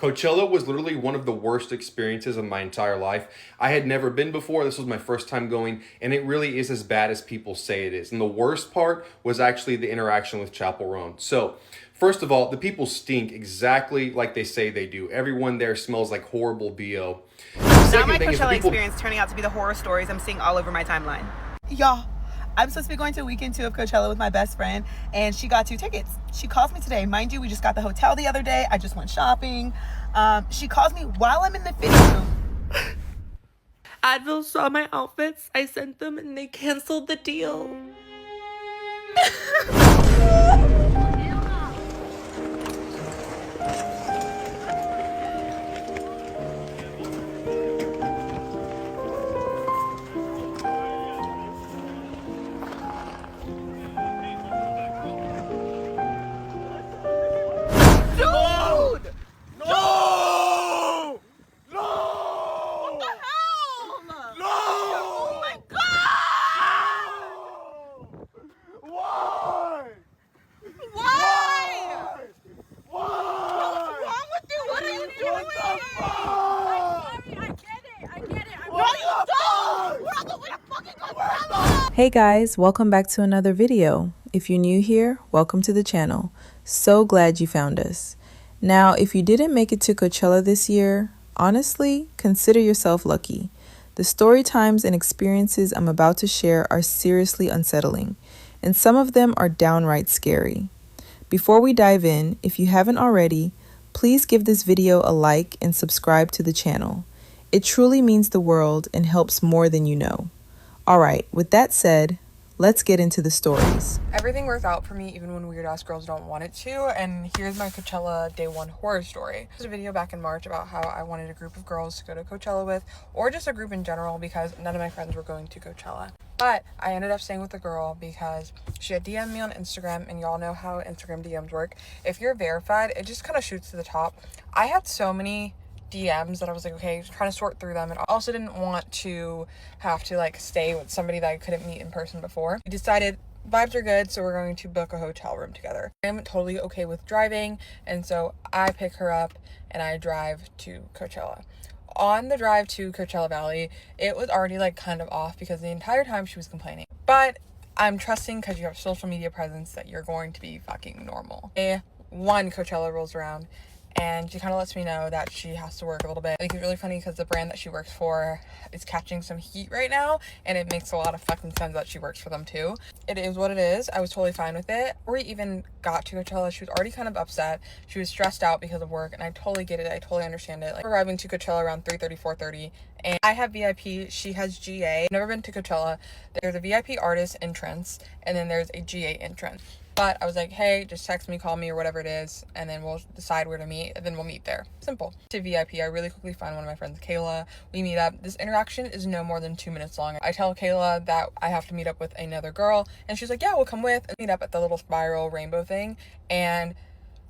Coachella was literally one of the worst experiences of my entire life. I had never been before. This was my first time going, and it really is as bad as people say it is. And the worst part was actually the interaction with Chapel Roan. So, first of all, the people stink exactly like they say they do. Everyone there smells like horrible BO. Now my Coachella experience turning out to be the horror stories I'm seeing all over my timeline. Y'all, I'm supposed to be going to weekend 2 of Coachella with my best friend, and she got 2 tickets. She calls me today. Mind you, we just got the hotel the other day. I just went shopping. She calls me while I'm in the fitting room. Advil saw my outfits. I sent them, and they canceled the deal. Hey guys, welcome back to another video. If you're new here, welcome to the channel. So glad you found us. Now, if you didn't make it to Coachella this year, honestly, consider yourself lucky. The story times and experiences I'm about to share are seriously unsettling, and some of them are downright scary. Before we dive in, if you haven't already, please give this video a like and subscribe to the channel. It truly means the world and helps more than you know. Alright, with that said, let's get into the stories. Everything works out for me even when weird ass girls don't want it to, and here's my Coachella day 1 horror story. There's a video back in March about how I wanted a group of girls to go to Coachella with, or just a group in general because none of my friends were going to Coachella. But I ended up staying with a girl because she had DM'd me on Instagram, and y'all know how Instagram DMs work. If you're verified, it just kind of shoots to the top. I had so many DMs that I was like, okay, trying to sort through them, and I also didn't want to have to like stay with somebody that I couldn't meet in person before. We decided vibes are good, so we're going to book a hotel room together. I'm totally okay with driving, and so I pick her up and I drive to Coachella. On the drive to Coachella Valley, it was already like kind of off because the entire time she was complaining, but I'm trusting because you have social media presence that you're going to be fucking normal. One Coachella rolls around, and she kind of lets me know that she has to work a little bit. I think it's really funny because the brand that she works for is catching some heat right now, and it makes a lot of fucking sense that she works for them too. It is what it is. I was totally fine with it. Before we even got to Coachella, she was already kind of upset. She was stressed out because of work, and I totally get it. I totally understand it. Like, we're arriving to Coachella around 3:30, 4:30, and I have VIP, she has GA. I've never been to Coachella. There's a VIP artist entrance, and then there's a GA entrance. But I was like, hey, just text me, call me, or whatever it is, and then we'll decide where to meet, and then we'll meet there. Simple. To VIP, I really quickly find one of my friends, Kayla. We meet up. This interaction is no more than 2 minutes long. I tell Kayla that I have to meet up with another girl, and she's like, yeah, we'll come with, and meet up at the little spiral rainbow thing. And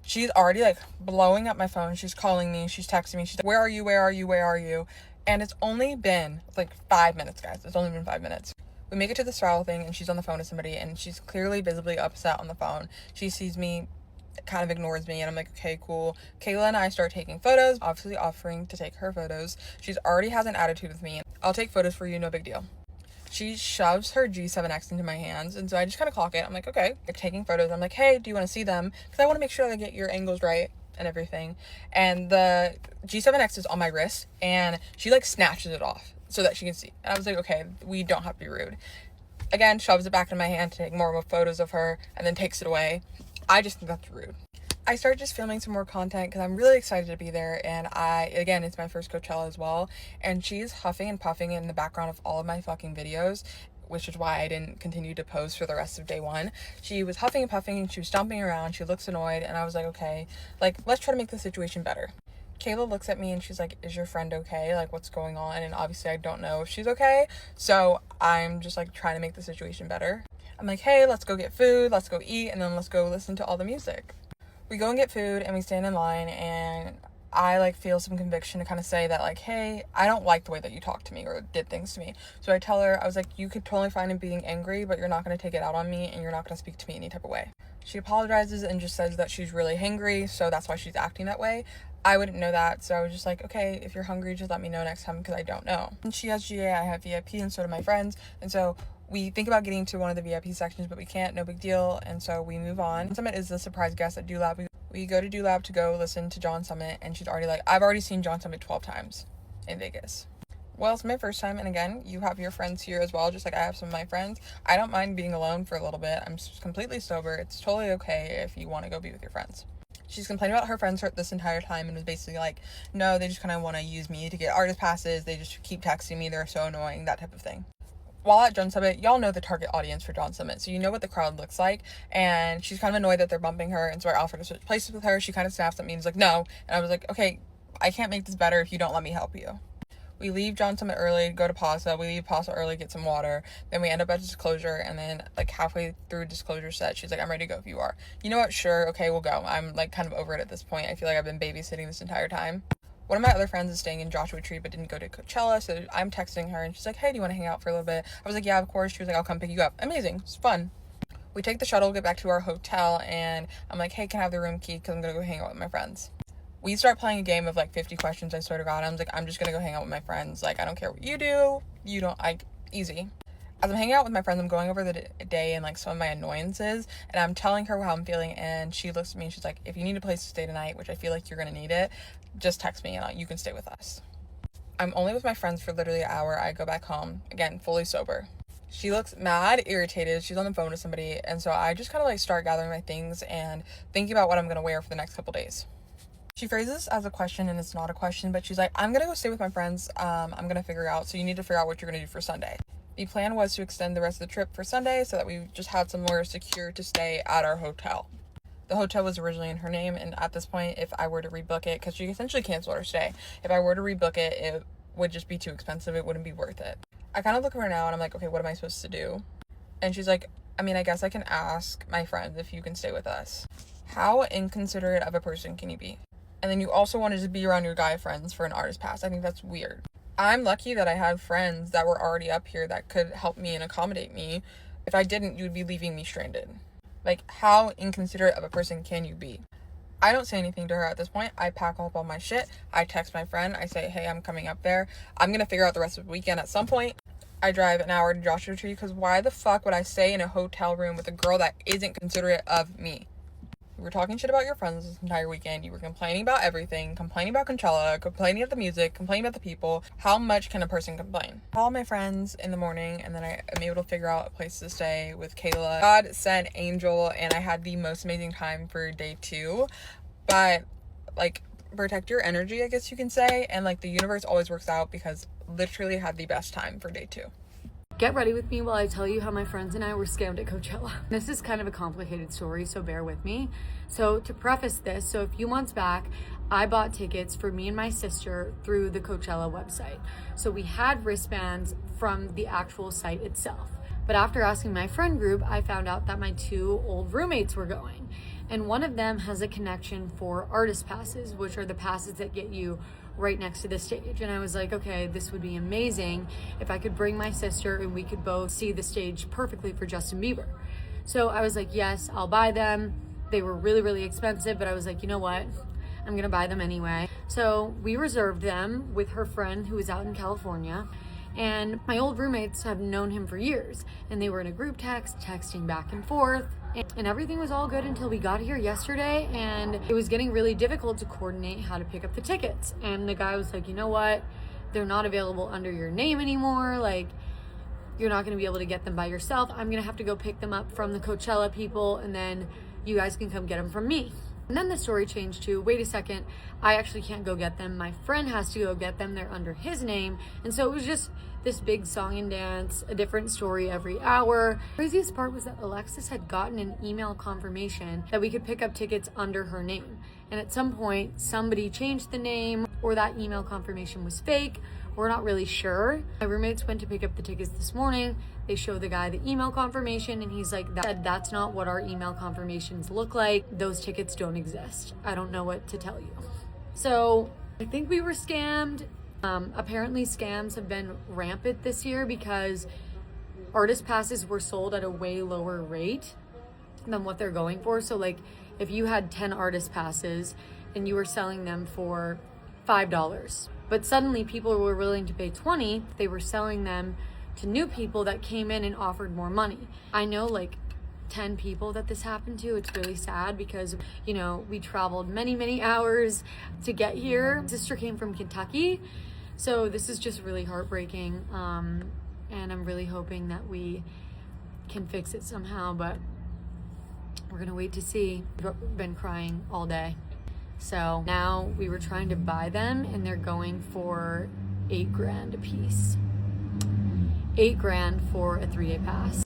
she's already like blowing up my phone. She's calling me, she's texting me, she's like, where are you, where are you, where are you? And it's only been like 5 minutes, guys. It's only been 5 minutes. We make it to the spiral thing, and she's on the phone to somebody, and she's clearly visibly upset on the phone. She sees me, kind of ignores me, and I'm like, okay, cool. Kayla and I start taking photos, obviously offering to take her photos. She's already has an attitude with me. I'll take photos for you, no big deal. She shoves her G7X into my hands, and so I just kind of clock it. I'm like, okay. They're taking photos. I'm like, hey, do you want to see them? Because I want to make sure that I get your angles right and everything. And the G7X is on my wrist, and she like snatches it off so that she can see. And I was like, okay, we don't have to be rude. Again, shoves it back in my hand to take more photos of her, and then takes it away. I just think that's rude. I started just filming some more content because I'm really excited to be there, and again, it's my first Coachella as well, and she's huffing and puffing in the background of all of my fucking videos, which is why I didn't continue to post for the rest of day 1. She was huffing and puffing, and she was stomping around, she looks annoyed, and I was like, okay, like, let's try to make the situation better. Kayla looks at me and she's like, is your friend okay? Like, what's going on? And obviously I don't know if she's okay. So I'm just like trying to make the situation better. I'm like, hey, let's go get food, let's go eat, and then let's go listen to all the music. We go and get food, and we stand in line, and I like feel some conviction to kind of say that like, hey, I don't like the way that you talked to me or did things to me. So I tell her, I was like, you could totally find him being angry, but you're not going to take it out on me, and you're not going to speak to me any type of way. She apologizes and just says that she's really hangry, so that's why she's acting that way. I wouldn't know that, so I was just like, okay, if you're hungry, just let me know next time because I don't know. And she has GA, I have VIP, and so do my friends, and so we think about getting to one of the VIP sections, but we can't, no big deal, and so we move on. Summit is the surprise guest at Dewlab. We go to Dewlab to go listen to John Summit, and she's already like, I've already seen John Summit 12 times in Vegas. Well, it's my first time, and again, you have your friends here as well, just like I have some of my friends. I don't mind being alone for a little bit. I'm completely sober. It's totally okay if you want to go be with your friends. She's complained about her friends this entire time and was basically like, no, they just kind of want to use me to get artist passes. They just keep texting me. They're so annoying, that type of thing. While at John Summit, y'all know the target audience for John Summit, so you know what the crowd looks like, and she's kind of annoyed that they're bumping her, and so I offered to switch places with her. She kind of snaps at me and is like, no, and I was like, okay, I can't make this better if you don't let me help you. We leave John Summit early, go to Pasa. We leave Pasa early, get some water. Then we end up at Disclosure, and then like halfway through Disclosure set, she's like, I'm ready to go if you are. You know what? Sure. Okay, we'll go. I'm like kind of over it at this point. I feel like I've been babysitting this entire time. One of my other friends is staying in Joshua Tree but didn't go to Coachella, so I'm texting her and she's like, hey, do you want to hang out for a little bit? I was like, yeah, of course. She was like, I'll come pick you up. Amazing. It's fun. We take the shuttle, get back to our hotel, and I'm like, hey, can I have the room key? Because I'm going to go hang out with my friends. We start playing a game of like 50 questions, I swear to God. I was like, I'm just gonna go hang out with my friends. Like, I don't care what you do. You don't, like, easy. As I'm hanging out with my friends, I'm going over the day and like some of my annoyances, and I'm telling her how I'm feeling, and she looks at me and she's like, if you need a place to stay tonight, which I feel like you're gonna need it, just text me and you can stay with us. I'm only with my friends for literally an hour. I go back home, again, fully sober. She looks mad irritated. She's on the phone with somebody, and so I just kind of like start gathering my things and thinking about what I'm gonna wear for the next couple days. She phrases this as a question, and it's not a question, but she's like, I'm gonna go stay with my friends. I'm gonna figure out, so you need to figure out what you're gonna do for Sunday. The plan was to extend the rest of the trip for Sunday so that we just had somewhere secure to stay at our hotel. The hotel was originally in her name, and at this point, if I were to rebook it, because she essentially canceled her stay, if I were to rebook it, it would just be too expensive. It wouldn't be worth it. I kind of look at her now, and I'm like, okay, what am I supposed to do? And she's like, I mean, I guess I can ask my friends if you can stay with us. How inconsiderate of a person can you be? And then you also wanted to be around your guy friends for an artist pass. I think that's weird. I'm lucky that I have friends that were already up here that could help me and accommodate me. If I didn't, you would be leaving me stranded. Like, how inconsiderate of a person can you be? I don't say anything to her at this point. I pack up all my shit. I text my friend. I say, hey, I'm coming up there. I'm going to figure out the rest of the weekend at some point. I drive an hour to Joshua Tree because why the fuck would I stay in a hotel room with a girl that isn't considerate of me? You were talking shit about your friends this entire weekend. You were complaining about everything, complaining about Coachella, complaining about the music, complaining about the people. How much can a person complain? I call my friends in the morning, and then I am able to figure out a place to stay with Kayla. God sent Angel, and I had the most amazing time for day 2. But, like, protect your energy, I guess you can say. And, like, the universe always works out because literally had the best time for day 2. Get ready with me while I tell you how my friends and I were scammed at Coachella. This is kind of a complicated story, so bear with me. So to preface this, so a few months back, I bought tickets for me and my sister through the Coachella website. So we had wristbands from the actual site itself. But after asking my friend group, I found out that my 2 old roommates were going. And one of them has a connection for artist passes, which are the passes that get you right next to the stage. And I was like, okay, this would be amazing if I could bring my sister and we could both see the stage perfectly for Justin Bieber. So I was like, yes, I'll buy them. They were really, really expensive, but I was like, you know what? I'm gonna buy them anyway. So we reserved them with her friend who was out in California. And my old roommates have known him for years, and they were in a group text, texting back and forth, and everything was all good until we got here yesterday, and it was getting really difficult to coordinate how to pick up the tickets. And the guy was like, you know what? They're not available under your name anymore. Like, you're not going to be able to get them by yourself. I'm going to have to go pick them up from the Coachella people, and then you guys can come get them from me. And then the story changed to, wait a second, I actually can't go get them. My friend has to go get them. They're under his name. And so it was just this big song and dance, a different story every hour. The craziest part was that Alexis had gotten an email confirmation that we could pick up tickets under her name. And at some point, somebody changed the name, or that email confirmation was fake. We're not really sure. My roommates went to pick up the tickets this morning. They show the guy the email confirmation, and he's like, that's not what our email confirmations look like. Those tickets don't exist. I don't know what to tell you. So I think we were scammed. Apparently scams have been rampant this year because artist passes were sold at a way lower rate. than what they're going for. So like if you had 10 artist passes and you were selling them for $5, but suddenly people were willing to pay 20, they were selling them to new people that came in and offered more money. I know like 10 people that this happened to. It's really sad because, you know, we traveled many hours to get here. My sister came from Kentucky, so this is just really heartbreaking, and I'm really hoping that we can fix it somehow, but we're gonna wait to see. We've been crying all day. So now we were trying to buy them and they're going for $8,000 a piece. $8,000 for a 3-day pass.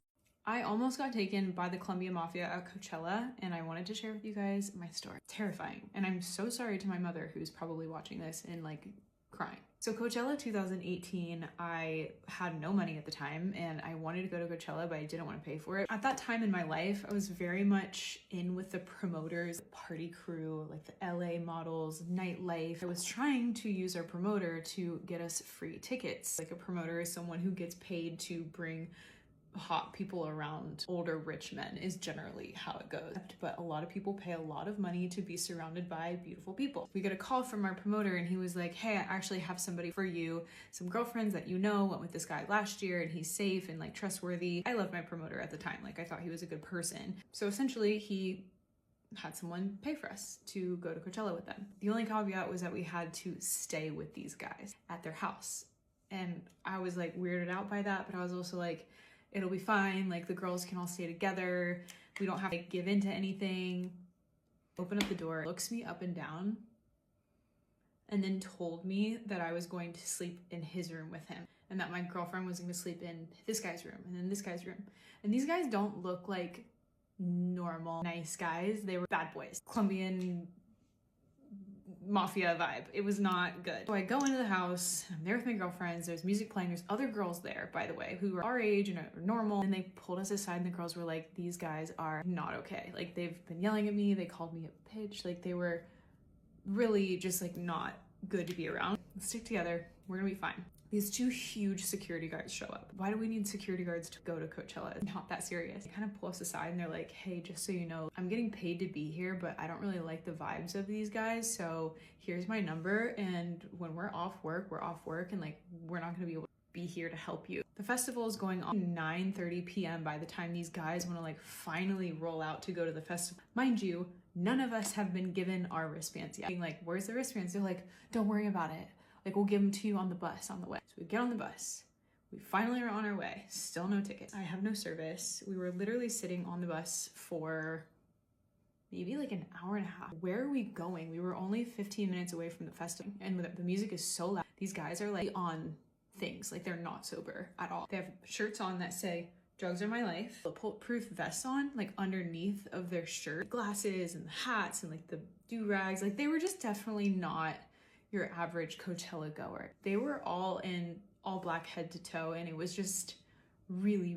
I almost got taken by the Colombia Mafia at Coachella, and I wanted to share with you guys my story. Terrifying. And I'm so sorry to my mother, who's probably watching this and like crying. So Coachella 2018, I had no money at the time and I wanted to go to Coachella, but I didn't want to pay for it. At that time in my life, I was very much in with the promoters, party crew, like the LA models, nightlife. I was trying to use our promoter to get us free tickets. Like a promoter is someone who gets paid to bring hot people around older rich men is generally how it goes. But a lot of people pay a lot of money to be surrounded by beautiful people. We got a call from our promoter and he was like, hey, I actually have somebody for you. Some girlfriends that you know went with this guy last year and he's safe and like trustworthy. I loved my promoter at the time. Like I thought he was a good person. So essentially he had someone pay for us to go to Coachella with them. The only caveat was that we had to stay with these guys at their house. And I was like weirded out by that, but I was also like, it'll be fine. Like the girls can all stay together. We don't have to give in to anything. Open up the door, looks me up and down, and then told me that I was going to sleep in his room with him and that my girlfriend was going to sleep in this guy's room and then this guy's room. And these guys don't look like normal, nice guys. They were bad boys. Colombian mafia vibe. It was not good. So I go into the house, I'm there with my girlfriends, there's music playing, there's other girls there, by the way, who are our age and are normal, and they pulled us aside and the girls were like, these guys are not okay. Like they've been yelling at me, they called me a bitch, like they were really just like not good to be around. Let's stick together, we're gonna be fine. These two huge security guards show up. Why do we need security guards to go to Coachella? It's not that serious. They kind of pull us aside and they're like, hey, just so you know, I'm getting paid to be here, but I don't really like the vibes of these guys. So here's my number. And when we're off work, and like, we're not gonna be able to be here to help you. The festival is going on 9:30 p.m. by the time these guys wanna like finally roll out to go to the festival. Mind you, none of us have been given our wristbands yet. Being like, where's the wristbands? They're like, don't worry about it. Like, we'll give them to you on the bus on the way. So we get on the bus. We finally are on our way. Still no tickets. I have no service. We were literally sitting on the bus for maybe like an hour and a half. Where are we going? We were only 15 minutes away from the festival. And the music is so loud. These guys are like on things. Like they're not sober at all. They have shirts on that say, drugs are my life. Bulletproof vests on, like underneath of their shirt. Glasses and the hats and like the do-rags. Like they were just definitely not your average Coachella goer. They were all in all black head to toe and it was just really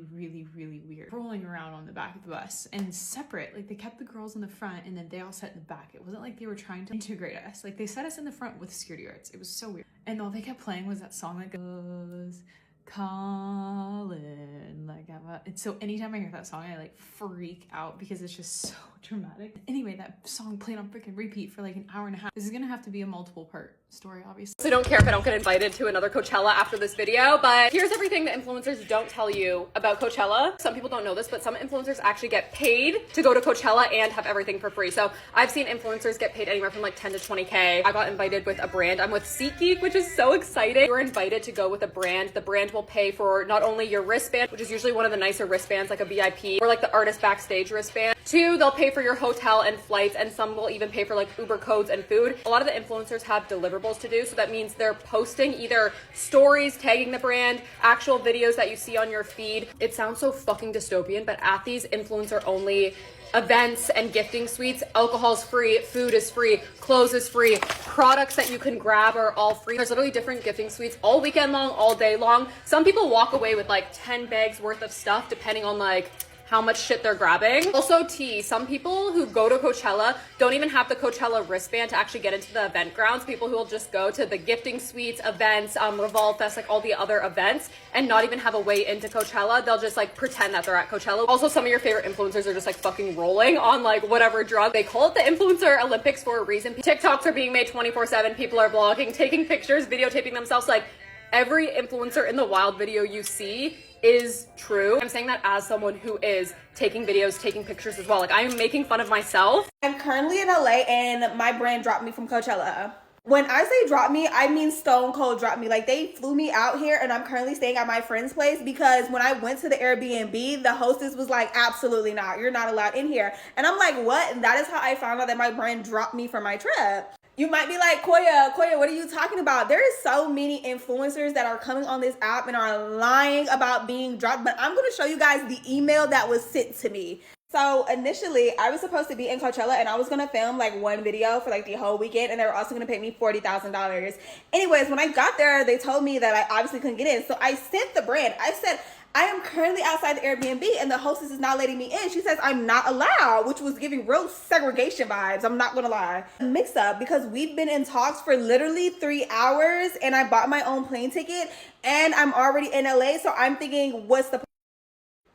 weird. Rolling around on the back of the bus and separate, like they kept the girls in the front and then they all sat in the back. It wasn't like they were trying to integrate us. Like they set us in the front with security guards. It was so weird. And all they kept playing was that song that goes, Colin, like, and so anytime I hear that song, I like freak out because it's just so dramatic. Anyway, that song played on freaking repeat for like an hour and a half. This is gonna have to be a multiple part story, obviously. So don't care if I don't get invited to another Coachella after this video, but here's everything that influencers don't tell you about Coachella. Some people don't know this, but some influencers actually get paid to go to Coachella and have everything for free. So I've seen influencers get paid anywhere from like 10 to 20K. I got invited with a brand. I'm with SeatGeek, which is so exciting. You're invited to go with a brand. The brand will pay for not only your wristband, which is usually one of the nicer wristbands, like a VIP, or like the artist backstage wristband. 2, they'll pay for your hotel and flights, and some will even pay for like Uber codes and food. A lot of the influencers have deliverables to do, so that means they're posting either stories tagging the brand, actual videos that you see on your feed. It sounds so fucking dystopian, but at these influencer only events and gifting suites, alcohol's free, food is free, clothes is free, products that you can grab are all free. There's literally different gifting suites all weekend long, all day long. Some people walk away with like 10 bags worth of stuff depending on like how much shit they're grabbing. Also, some people who go to Coachella don't even have the Coachella wristband to actually get into the event grounds. People who will just go to the gifting suites, events, Revolve Fest, like all the other events, and not even have a way into Coachella. They'll just like pretend that they're at Coachella. Also, some of your favorite influencers are just like fucking rolling on like whatever drug. They call it the Influencer Olympics for a reason. TikToks are being made 24/7. People are vlogging, taking pictures, videotaping themselves. Like every influencer in the wild video you see is true. I'm saying that as someone who is taking videos, taking pictures as well. Like I'm making fun of myself. I'm currently in LA and my brand dropped me from Coachella. When I say drop me, I mean stone cold drop me. Like they flew me out here and I'm currently staying at my friend's place because when I went to the Airbnb, the hostess was like, absolutely not. You're not allowed in here. And I'm like, what? And that is how I found out that my brand dropped me from my trip. You might be like, Koya, what are you talking about? There is so many influencers that are coming on this app and are lying about being dropped, but I'm gonna show you guys the email that was sent to me. So initially, I was supposed to be in Coachella and I was gonna film like one video for like the whole weekend and they were also gonna pay me $40,000. Anyways, when I got there, they told me that I obviously couldn't get in. So I sent the brand, I said, I am currently outside the Airbnb and the hostess is not letting me in. She says I'm not allowed, which was giving real segregation vibes. I'm not gonna lie. Mix up because we've been in talks for literally 3 hours and I bought my own plane ticket and I'm already in LA. So I'm thinking, what's the...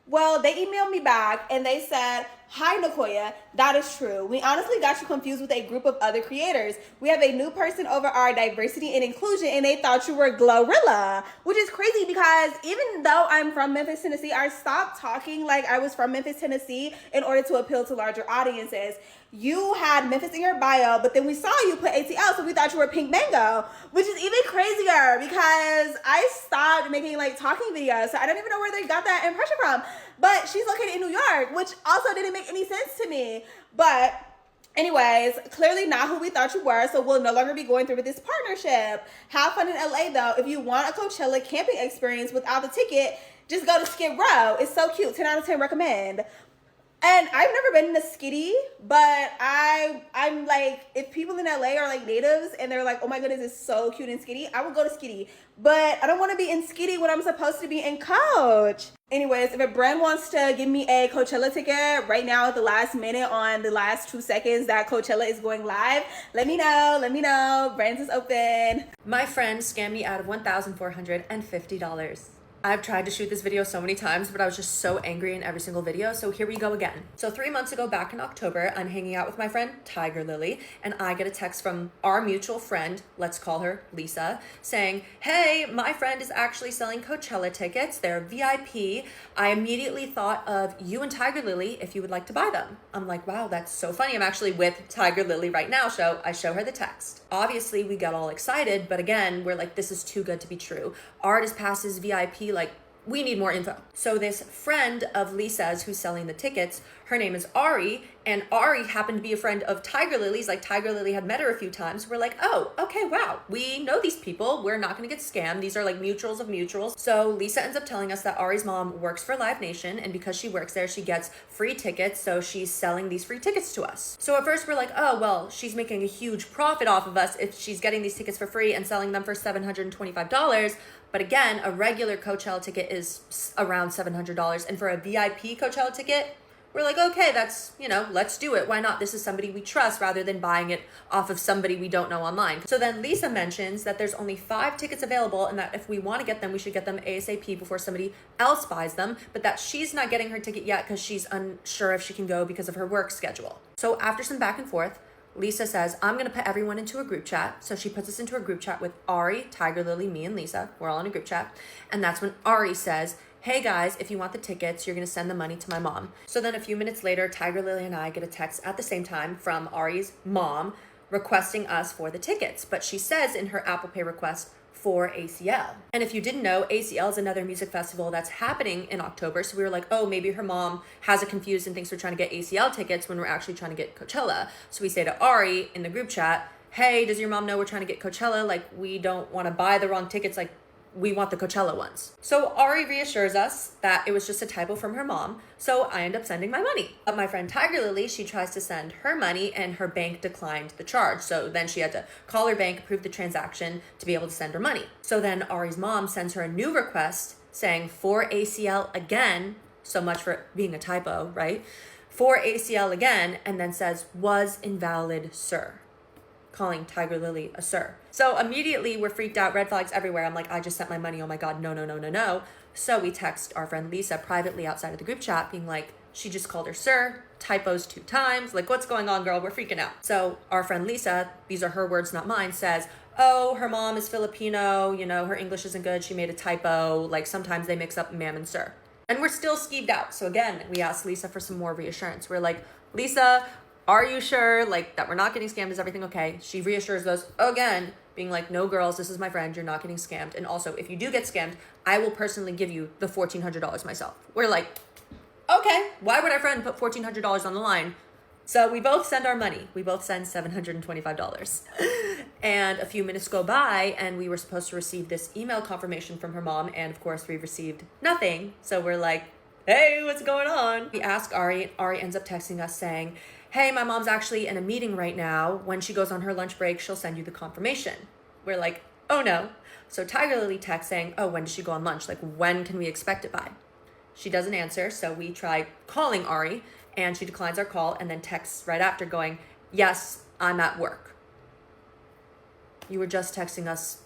Well, they emailed me back and they said, hi, Nakoya, that is true. We honestly got you confused with a group of other creators. We have a new person over our diversity and inclusion and they thought you were Glorilla, which is crazy because even though I'm from Memphis, Tennessee, I stopped talking like I was from Memphis, Tennessee in order to appeal to larger audiences. You had Memphis in your bio, but then we saw you put ATL, so we thought you were Pink Mango, which is even crazier because I stopped making like talking videos, so I don't even know where they got that impression from. But she's located in New York, which also didn't make any sense to me. But anyways, clearly not who we thought you were, so we'll no longer be going through with this partnership. Have fun in LA though. If you want a Coachella camping experience without the ticket, just go to Skid Row. It's so cute. 10 out of 10 recommend. And I've never been to Skitty, but I'm like, if people in LA are like natives and they're like, oh my goodness, it's so cute in Skitty, I would go to Skitty. But I don't want to be in Skitty when I'm supposed to be in Coach. Anyways, if a brand wants to give me a Coachella ticket right now at the last minute on the last 2 seconds that Coachella is going live, let me know. Brands is open. My friend scammed me out of $1,450. I've tried to shoot this video so many times, but I was just so angry in every single video, so here we go again. So 3 months ago, back in October, I'm hanging out with my friend Tiger Lily, and I get a text from our mutual friend, let's call her Lisa, saying, hey, my friend is actually selling Coachella tickets. They're VIP. I immediately thought of you and Tiger Lily if you would like to buy them. I'm like, wow, that's so funny. I'm actually with Tiger Lily right now, so I show her the text. Obviously, we got all excited, but again, we're like, this is too good to be true. Artist passes, VIP, like, we need more info. So this friend of Lisa's who's selling the tickets, her name is Ari, and Ari happened to be a friend of Tiger Lily's. Like Tiger Lily had met her a few times. We're like, oh, okay, wow. We know these people. We're not gonna get scammed. These are like mutuals of mutuals. So Lisa ends up telling us that Ari's mom works for Live Nation, and because she works there, she gets free tickets. So she's selling these free tickets to us. So at first we're like, oh, well, she's making a huge profit off of us if she's getting these tickets for free and selling them for $725. But again, a regular Coachella ticket is around $700. And for a VIP Coachella ticket, we're like, okay, that's, let's do it. Why not? This is somebody we trust rather than buying it off of somebody we don't know online. So then Lisa mentions that there's only 5 tickets available and that if we want to get them, we should get them ASAP before somebody else buys them, but that she's not getting her ticket yet because she's unsure if she can go because of her work schedule. So after some back and forth, Lisa says, I'm going to put everyone into a group chat. So she puts us into a group chat with Ari, Tiger Lily, me, and Lisa. We're all in a group chat. And that's when Ari says, hey guys, if you want the tickets, you're going to send the money to my mom. So then a few minutes later, Tiger Lily and I get a text at the same time from Ari's mom requesting us for the tickets. But she says in her Apple Pay request, for ACL. And if you didn't know, ACL is another music festival that's happening in October. So we were like, oh, maybe her mom has it confused and thinks we're trying to get ACL tickets when we're actually trying to get Coachella. So we say to Ari in the group chat, hey, does your mom know we're trying to get Coachella? Like, we don't want to buy the wrong tickets. Like, we want the Coachella ones. So Ari reassures us that it was just a typo from her mom. So I end up sending my money. But my friend Tiger Lily, she tries to send her money and her bank declined the charge. So then she had to call her bank, approve the transaction to be able to send her money. So then Ari's mom sends her a new request saying for ACL again, So much for it being a typo, right? For ACL again, and then says, was invalid, sir. Calling Tiger Lily a sir. So immediately we're freaked out, red flags everywhere. I'm like, I just sent my money. Oh my God, no, no, no, no, no. So we text our friend Lisa privately outside of the group chat being like, she just called her sir, typos 2 times. Like, what's going on, girl? We're freaking out. So our friend Lisa, these are her words, not mine, says, oh, her mom is Filipino. You know, her English isn't good. She made a typo. Like, sometimes they mix up ma'am and sir. And we're still skeeved out. So again, we asked Lisa for some more reassurance. We're like, Lisa, are you sure, like, that we're not getting scammed? Is everything okay? She reassures us again, being like, no, girls, this is my friend. You're not getting scammed. And also, if you do get scammed, I will personally give you the $1,400 myself. We're like, okay, why would our friend put $1,400 on the line? So we both send our money. We both send $725. And a few minutes go by, and we were supposed to receive this email confirmation from her mom. And of course, we received nothing. So we're like, hey, what's going on? We ask Ari. Ari ends up texting us saying, hey, my mom's actually in a meeting right now. When she goes on her lunch break, she'll send you the confirmation. We're like, oh no. So Tiger Lily texts saying, oh, when does she go on lunch? Like, when can we expect it by? She doesn't answer, so we try calling Ari, and she declines our call and then texts right after going, yes, I'm at work. You were just texting us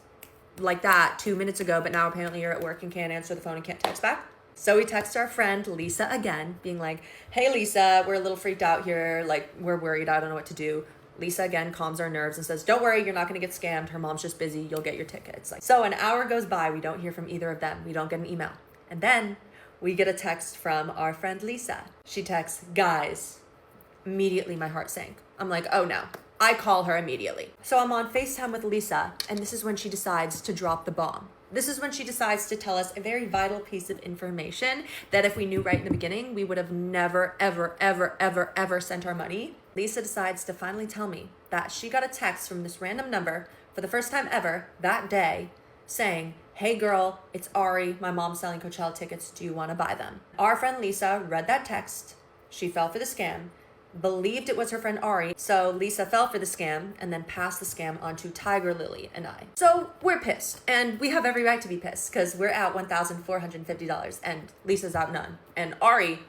like that 2 minutes ago, but now apparently you're at work and can't answer the phone and can't text back. So we text our friend Lisa again, being like, hey, Lisa, we're a little freaked out here. Like, we're worried. I don't know what to do. Lisa again calms our nerves and says, don't worry, you're not going to get scammed. Her mom's just busy. You'll get your tickets. Like, so an hour goes by. We don't hear from either of them. We don't get an email. And then we get a text from our friend Lisa. She texts, guys. Immediately my heart sank. I'm like, oh no. I call her immediately. So I'm on FaceTime with Lisa, and this is when she decides to drop the bomb. This is when she decides to tell us a very vital piece of information that if we knew right in the beginning, we would have never, ever, ever, ever, ever sent our money. Lisa decides to finally tell me that she got a text from this random number for the first time ever that day saying, hey girl, it's Ari. My mom's selling Coachella tickets. Do you want to buy them? Our friend Lisa read that text. She fell for the scam, believed it was her friend Ari. So Lisa fell for the scam and then passed the scam on to Tiger Lily and I. So we're pissed, and we have every right to be pissed because we're out $1,450 and Lisa's out none. And Ari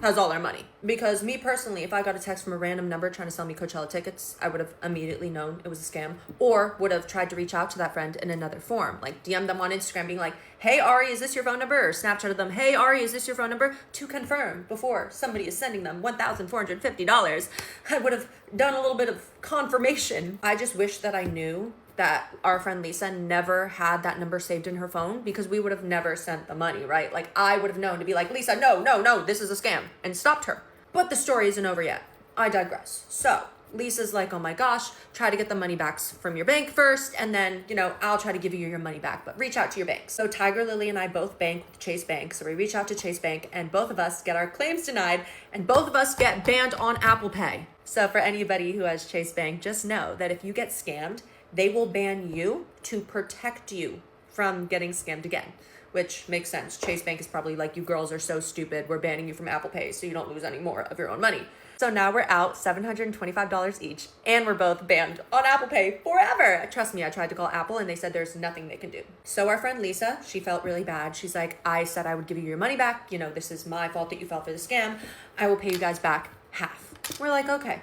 has all our money. Because me personally, if I got a text from a random number trying to sell me Coachella tickets, I would have immediately known it was a scam, or would have tried to reach out to that friend in another form, like DM them on Instagram being like, hey Ari, is this your phone number? Or Snapchat of them, hey Ari, is this your phone number? To confirm before somebody is sending them $1,450. I would have done a little bit of confirmation. I just wish that I knew that our friend Lisa never had that number saved in her phone, because we would have never sent the money, right? Like, I would have known to be like, Lisa, no, this is a scam, and stopped her. But the story isn't over yet. I digress. So Lisa's like, oh my gosh, try to get the money back from your bank first, and then, I'll try to give you your money back, but reach out to your bank. So Tiger Lily and I both bank with Chase Bank. So we reach out to Chase Bank, and both of us get our claims denied, and both of us get banned on Apple Pay. So for anybody who has Chase Bank, just know that if you get scammed, they will ban you to protect you from getting scammed again, which makes sense. Chase Bank is probably like, you girls are so stupid. We're banning you from Apple Pay so you don't lose any more of your own money. So now we're out $725 each, and we're both banned on Apple Pay forever. Trust me, I tried to call Apple and they said there's nothing they can do. So our friend Lisa, she felt really bad. She's like, I said I would give you your money back. This is my fault that you fell for the scam. I will pay you guys back half. We're like, okay,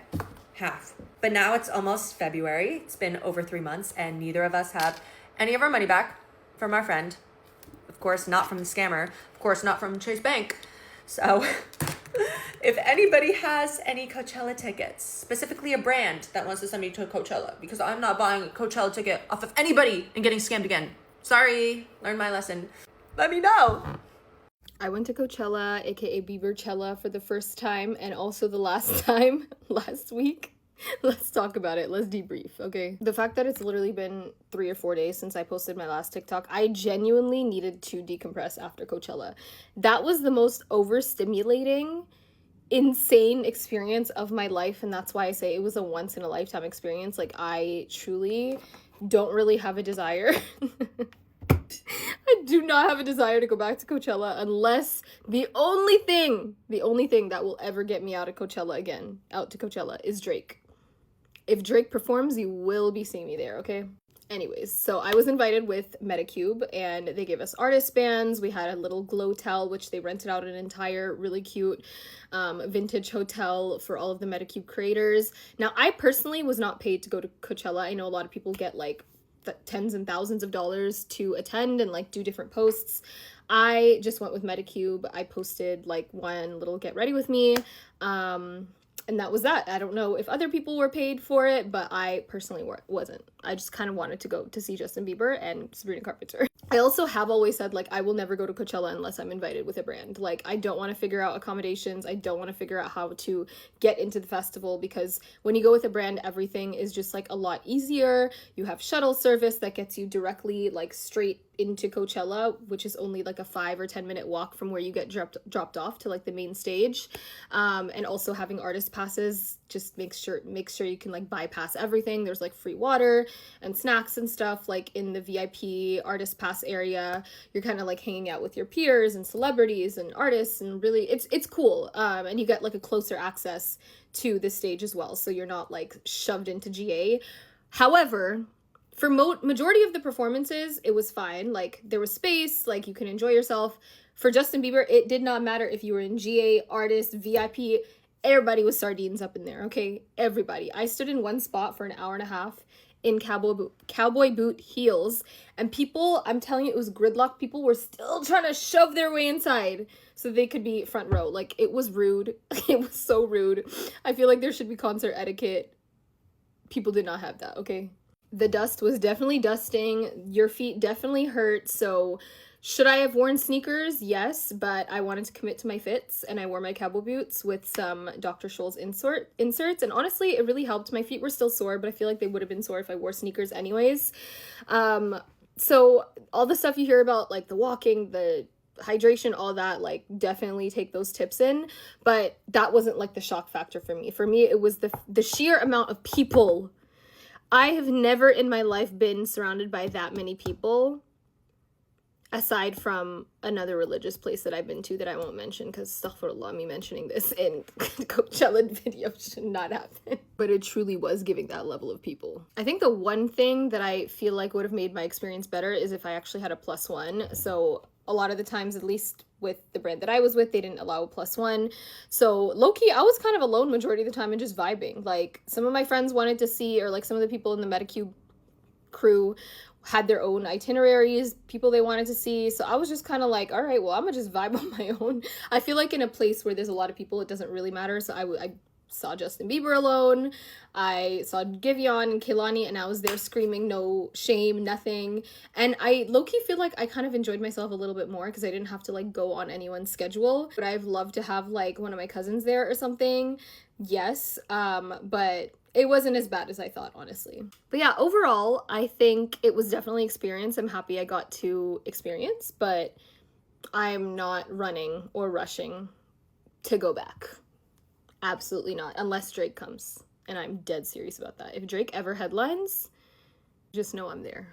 half. But now it's almost February. It's been over 3 months, and neither of us have any of our money back from our friend. Of course, not from the scammer. Of course, not from Chase Bank. So if anybody has any Coachella tickets, specifically a brand that wants to send me to Coachella, because I'm not buying a Coachella ticket off of anybody and getting scammed again. Sorry, learned my lesson. Let me know. I went to Coachella, aka Beaverchella, for the first time and also the last time last week. Let's talk about it. Let's debrief, okay? The fact that it's literally been 3 or 4 days since I posted my last TikTok, I genuinely needed to decompress after Coachella. That was the most overstimulating, insane experience of my life, and that's why I say it was a once-in-a-lifetime experience. Like, I truly don't really have a desire. I do not have a desire to go back to Coachella unless the only thing that will ever get me out to Coachella is Drake. If Drake performs, you will be seeing me there, okay? Anyways, so I was invited with Medicube, and they gave us artist bands. We had a little glow-tel, which they rented out an entire really cute vintage hotel for all of the Medicube creators. Now, I personally was not paid to go to Coachella. I know a lot of people get like tens and thousands of dollars to attend and like do different posts. I just went with Medicube. I posted like one little get ready with me. And that was that. I don't know if other people were paid for it, but I personally wasn't. I just kind of wanted to go to see Justin Bieber and Sabrina Carpenter. I also have always said, like, I will never go to Coachella unless I'm invited with a brand. Like, I don't want to figure out accommodations. I don't want to figure out how to get into the festival, because when you go with a brand, everything is just like a lot easier. You have shuttle service that gets you directly like straight into Coachella, which is only like a 5 or 10 minute walk from where you get dropped off to like the main stage. And also having artist passes just makes sure you can like bypass everything. There's like free water and snacks and stuff like in the VIP artist pass area. You're kind of like hanging out with your peers and celebrities and artists, and really it's cool. And you get like a closer access to the stage as well, so you're not like shoved into GA. However, for majority of the performances, it was fine. Like, there was space, like, you can enjoy yourself. For Justin Bieber, it did not matter if you were in GA, artist, VIP, everybody was sardines up in there, okay? Everybody. I stood in one spot for an hour and a half in cowboy boot heels, and people, I'm telling you, it was gridlock. People were still trying to shove their way inside so they could be front row. Like, it was rude. It was so rude. I feel like there should be concert etiquette. People did not have that, okay? The dust was definitely dusting. Your feet definitely hurt. So should I have worn sneakers? Yes, but I wanted to commit to my fits, and I wore my cowboy boots with some Dr. Scholl's inserts. And honestly, it really helped. My feet were still sore, but I feel like they would have been sore if I wore sneakers anyways. So all the stuff you hear about, like the walking, the hydration, all that, like, definitely take those tips in, but that wasn't like the shock factor for me. For me, it was the sheer amount of people. I have never in my life been surrounded by that many people, aside from another religious place that I've been to that I won't mention, because astaghfirullah, me mentioning this in Coachella video should not happen. But it truly was giving that level of people. I think the one thing that I feel like would have made my experience better is if I actually had a +1. So a lot of the times, at least with the brand that I was with, they didn't allow a +1. So low-key, I was kind of alone majority of the time and just vibing. Like, some of my friends wanted to see, or like some of the people in the Medicube crew had their own itineraries, people they wanted to see. So I was just kind of like, all right, well, I'm gonna just vibe on my own. I feel like in a place where there's a lot of people, it doesn't really matter. So I saw Justin Bieber alone. I saw Giveon and Kehlani, and I was there screaming, no shame, nothing. And I low-key feel like I kind of enjoyed myself a little bit more because I didn't have to like go on anyone's schedule. But I've loved to have like one of my cousins there or something. Yes. But it wasn't as bad as I thought, honestly. But yeah, overall, I think it was definitely an experience. I'm happy I got to experience, but I'm not running or rushing to go back. Absolutely not, unless Drake comes, and I'm dead serious about that. If Drake ever headlines, just know I'm there.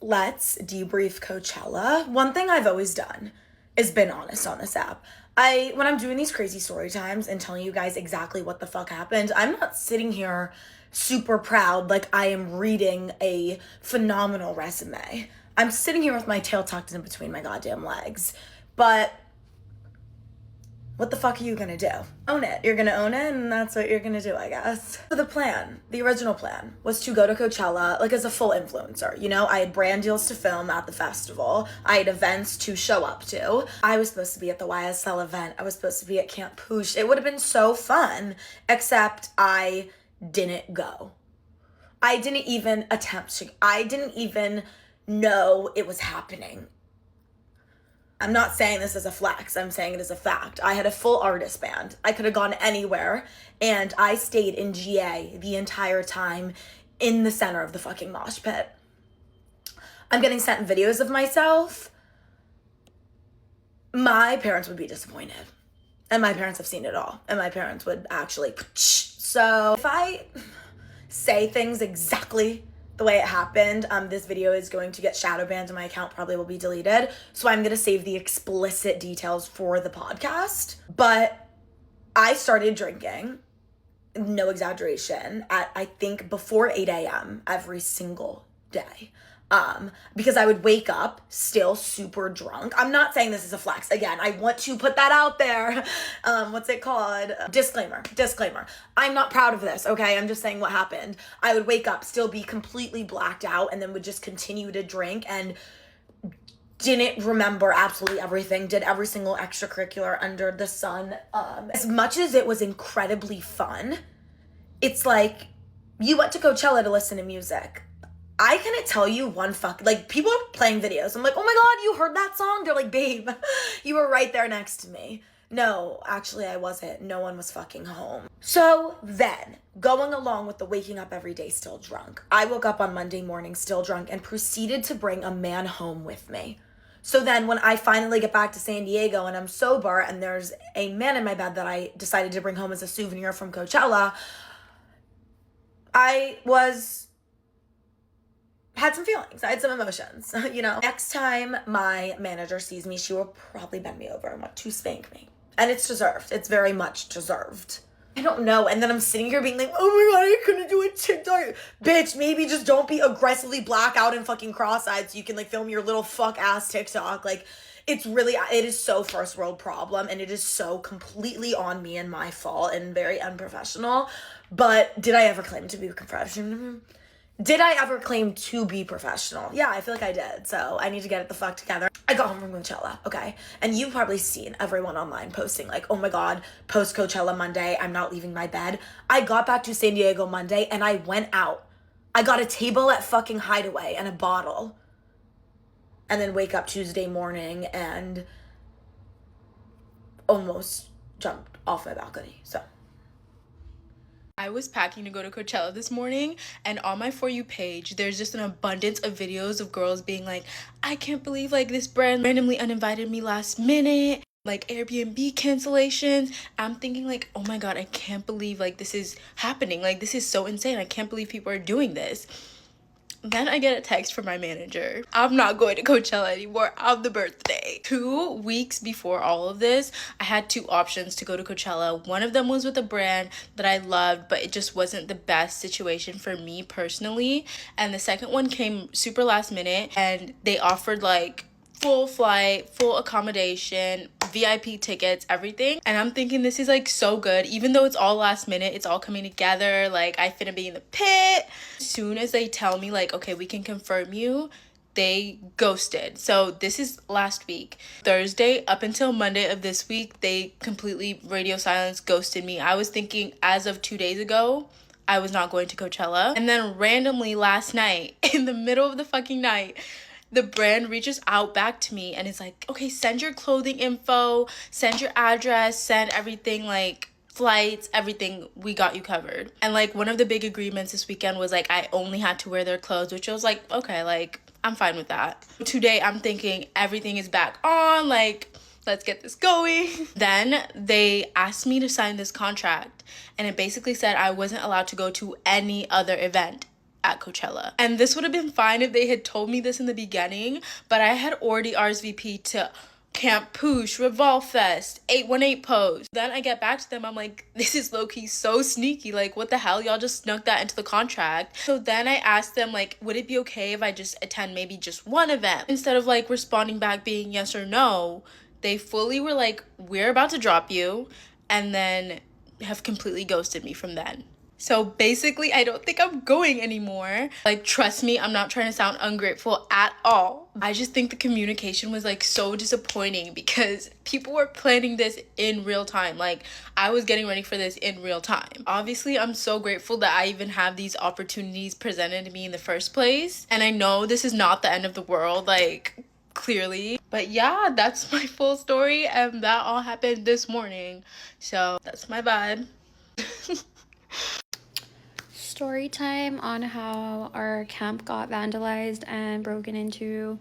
Let's debrief Coachella. One thing I've always done is been honest on this app. When I'm doing these crazy story times and telling you guys exactly what the fuck happened, I'm not sitting here super proud like I am reading a phenomenal resume. I'm sitting here with my tail tucked in between my goddamn legs. But what the fuck are you gonna do? Own it. You're gonna own it, and that's what you're gonna do, I guess. So the original plan, was to go to Coachella, like, as a full influencer, you know? I had brand deals to film at the festival. I had events to show up to. I was supposed to be at the YSL event. I was supposed to be at Camp Poosh. It would have been so fun, except I didn't go. I didn't even attempt to. I didn't even know it was happening. I'm not saying this as a flex, I'm saying it as a fact. I had a full artist band. I could have gone anywhere, and I stayed in GA the entire time in the center of the fucking mosh pit. I'm getting sent videos of myself. My parents would be disappointed. And my parents have seen it all. And my parents would actually... So if I say things exactly the way it happened, this video is going to get shadow banned and my account probably will be deleted. So I'm going to save the explicit details for the podcast. But I started drinking, no exaggeration, at I think before 8 a.m. every single day. Because I would wake up still super drunk. I'm not saying this is a flex. Again, I want to put that out there. What's it called? Disclaimer. I'm not proud of this, okay? I'm just saying what happened. I would wake up, still be completely blacked out, and then would just continue to drink and didn't remember absolutely everything, did every single extracurricular under the sun. As much as it was incredibly fun, it's like you went to Coachella to listen to music. I couldn't tell you one like, people are playing videos. I'm like, oh my God, you heard that song? They're like, babe, you were right there next to me. No, actually I wasn't. No one was fucking home. So then, going along with the waking up every day still drunk, I woke up on Monday morning still drunk and proceeded to bring a man home with me. So then when I finally get back to San Diego and I'm sober and there's a man in my bed that I decided to bring home as a souvenir from Coachella, I had some feelings. I had some emotions, you know. Next time my manager sees me, she will probably bend me over and want to spank me. And it's deserved. It's very much deserved. I don't know. And then I'm sitting here being like, oh my God, I couldn't do a TikTok. Bitch, maybe just don't be aggressively blackout and fucking cross-eyed so you can like film your little fuck ass TikTok. Like, it is so first world problem, and it is so completely on me and my fault and very unprofessional. But did I ever claim to be professional? Did I ever claim to be professional? Yeah, I feel like I did. So I need to get it the fuck together. I got home from Coachella, okay? And you've probably seen everyone online posting like, oh my God, post Coachella Monday, I'm not leaving my bed. I got back to San Diego Monday and I went out. I got a table at fucking Hideaway and a bottle. And then wake up Tuesday morning and almost jumped off my balcony, so. I was packing to go to Coachella this morning, and on my For You page, there's just an abundance of videos of girls being like, I can't believe like this brand randomly uninvited me last minute, like Airbnb cancellations. I'm thinking like, oh my God, I can't believe like this is happening. Like, this is so insane. I can't believe people are doing this. Then I get a text from my manager. I'm not going to Coachella anymore on the birthday. 2 weeks before all of this, I had 2 options to go to Coachella. One of them was with a brand that I loved, but it just wasn't the best situation for me personally. And the second one came super last minute, and they offered like full flight, full accommodation, VIP tickets, everything. And I'm thinking this is like so good. Even though it's all last minute, it's all coming together. Like, I finna be in the pit. As soon as they tell me like, okay, we can confirm you, they ghosted. So this is last week. Thursday up until Monday of this week, they completely radio silence ghosted me. I was thinking as of 2 days ago, I was not going to Coachella. And then randomly last night, in the middle of the fucking night, the brand reaches out back to me and is like, okay, send your clothing info, send your address, send everything, like flights, everything, we got you covered. And like, one of the big agreements this weekend was like, I only had to wear their clothes, which I was like, okay, like, I'm fine with that. Today, I'm thinking everything is back on, like, let's get this going. Then they asked me to sign this contract, and it basically said I wasn't allowed to go to any other event at Coachella. And this would have been fine if they had told me this in the beginning, but I had already RSVP to Camp Poosh, Revolve Fest, 818 Pose. Then I get back to them, I'm like, this is low-key so sneaky, like what the hell, y'all just snuck that into the contract. So then I asked them like, would it be okay if I just attend maybe just one event? Instead of like responding back being yes or no, they fully were like, we're about to drop you, and then have completely ghosted me from then. So basically, I don't think I'm going anymore. Like, trust me, I'm not trying to sound ungrateful at all. I just think the communication was like so disappointing because people were planning this in real time. Like, I was getting ready for this in real time. Obviously, I'm so grateful that I even have these opportunities presented to me in the first place. And I know this is not the end of the world, like, clearly. But yeah, that's my full story, and that all happened this morning. So that's my bad. Story time on how our camp got vandalized and broken into,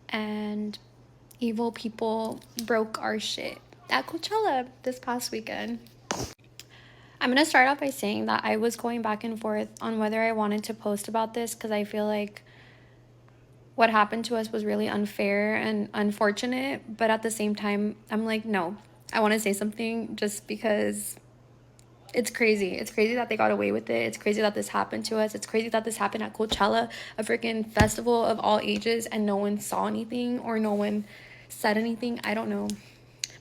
and evil people broke our shit at Coachella this past weekend. I'm gonna start off by saying that I was going back and forth on whether I wanted to post about this because I feel like what happened to us was really unfair and unfortunate, but at the same time I'm like, no, I want to say something just because It's crazy. It's crazy that they got away with it. It's crazy that this happened to us. It's crazy that this happened at Coachella, a freaking festival of all ages, and no one saw anything or no one said anything. I don't know.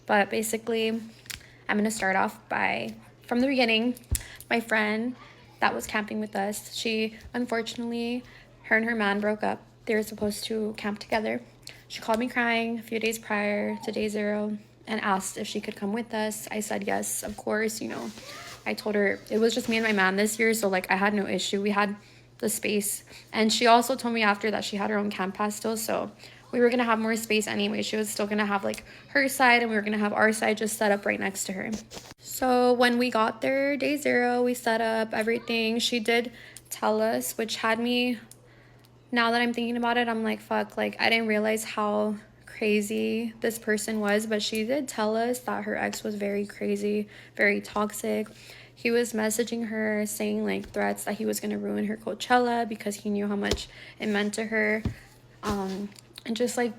But basically, I'm going to start off from the beginning. My friend that was camping with us, she unfortunately, her and her man broke up. They were supposed to camp together. She called me crying a few days prior to day 0 and asked if she could come with us. I said yes, of course, I told her it was just me and my man this year, so like I had no issue. We had the space. And she also told me after that she had her own camp pass still, so we were gonna have more space anyway. She was still gonna have like her side and we were gonna have our side just set up right next to her. So when we got there, day 0, we set up everything. She did tell us, which had me, now that I'm thinking about it, I'm like, fuck, like I didn't realize how crazy this person was, but she did tell us that her ex was very crazy, very toxic. He was messaging her saying like threats that he was going to ruin her Coachella because he knew how much it meant to her, and just like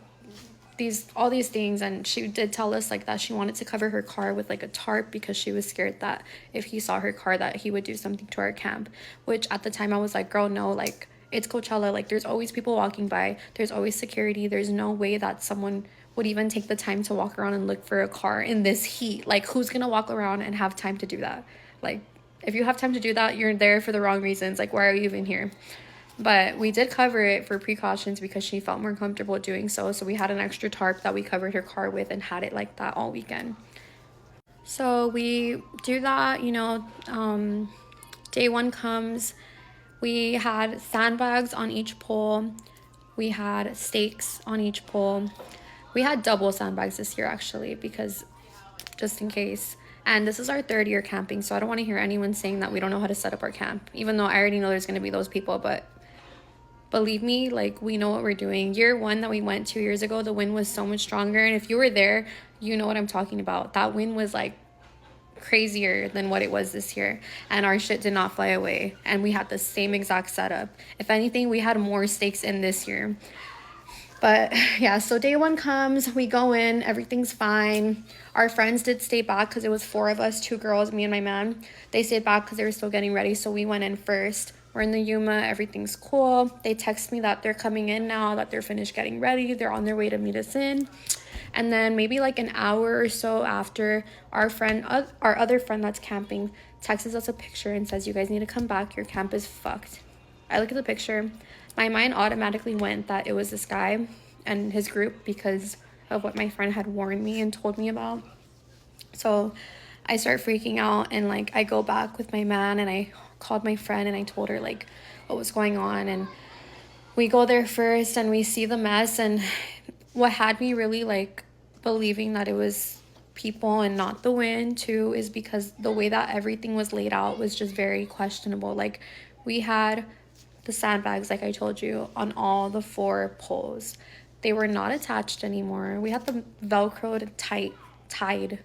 all these things. And she did tell us like that she wanted to cover her car with like a tarp because she was scared that if he saw her car that he would do something to our camp, which at the time I was like, girl, no, like it's Coachella, like there's always people walking by, there's always security, there's no way that someone would even take the time to walk around and look for a car in this heat. Like who's gonna walk around and have time to do that? Like if you have time to do that, you're there for the wrong reasons. Like why are you even here? But we did cover it for precautions because she felt more comfortable doing so. So we had an extra tarp that we covered her car with and had it like that all weekend. So we do that, day 1 comes. We had sandbags on each pole. We had stakes on each pole. We had double sandbags this year, actually, because just in case. And this is our 3rd year camping, so I don't want to hear anyone saying that we don't know how to set up our camp, even though I already know there's going to be those people. But believe me, like, we know what we're doing. Year 1 that we went 2 years ago, the wind was so much stronger. And if you were there, you know what I'm talking about. That wind was, like, crazier than what it was this year, and our shit did not fly away, and we had the same exact setup. If anything, we had more stakes in this year. But yeah, so day 1 comes, we go in, everything's fine. Our friends did stay back because it was 4 of us, 2 girls, me and my man. They stayed back because they were still getting ready, so we went in first. We're in the Yuma, everything's cool. They text me that they're coming in now, that they're finished getting ready, they're on their way to meet us in. And then maybe like an hour or so after, our other friend that's camping texts us a picture and says, you guys need to come back, your camp is fucked. I look at the picture, my mind automatically went that it was this guy and his group because of what my friend had warned me and told me about. So I start freaking out, and like I go back with my man and I called my friend and I told her like what was going on. And we go there first and we see the mess, and what had me really like believing that it was people and not the wind too is because the way that everything was laid out was just very questionable. Like we had the sandbags, like I told you, on all the 4 poles. They were not attached anymore. We had them velcroed tied.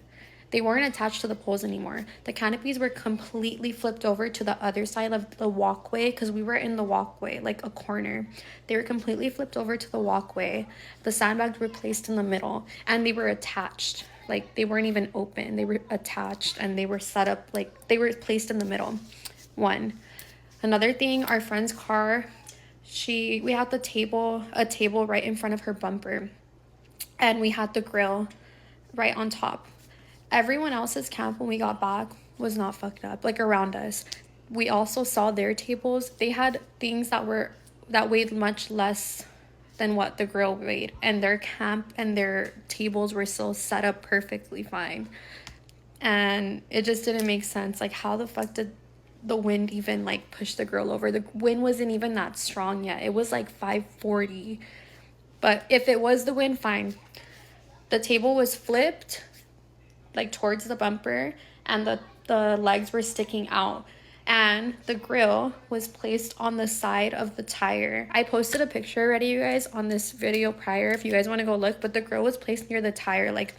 They weren't attached to the poles anymore. The canopies were completely flipped over to the other side of the walkway because we were in the walkway, like a corner. They were completely flipped over to the walkway. The sandbags were placed in the middle, and they were attached. Like they weren't even open. They were attached, and they were set up, like they were placed in the middle. 1. Another thing, our friend's car, we had a table right in front of her bumper, and we had the grill right on top. Everyone else's camp when we got back was not fucked up, like around us. We also saw their tables. They had things that weighed much less than what the grill weighed, and their camp and their tables were still set up perfectly fine. And it just didn't make sense. Like, how the fuck did the wind even like push the grill over? The wind wasn't even that strong yet. It was like 540. But if it was the wind, fine. The table was flipped like towards the bumper, and the legs were sticking out, and the grill was placed on the side of the tire. I posted a picture already, you guys, on this video prior if you guys want to go look, but the grill was placed near the tire, like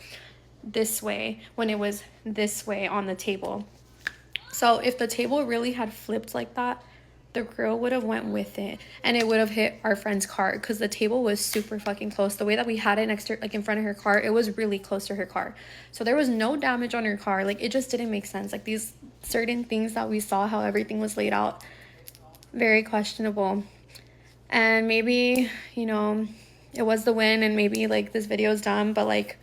this way, when it was this way on the table. So if the table really had flipped like that, the girl would have went with it and it would have hit our friend's car because the table was super fucking close. The way that we had it next to, like, in front of her car, it was really close to her car. So there was no damage on her car. Like, it just didn't make sense. Like, these certain things that we saw, how everything was laid out, very questionable. And maybe, you know, it was the win and maybe, like, this video is done, but, like,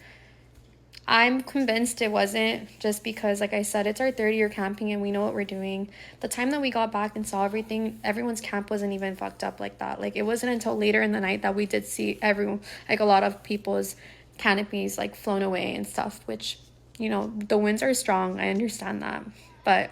I'm convinced it wasn't, just because, like I said, it's our third year camping and we know what we're doing. The time that we got back and saw everything, everyone's camp wasn't even fucked up like that. Like, it wasn't until later in the night that we did see everyone, like, a lot of people's canopies, like, flown away and stuff, which, you know, the winds are strong. I understand that. But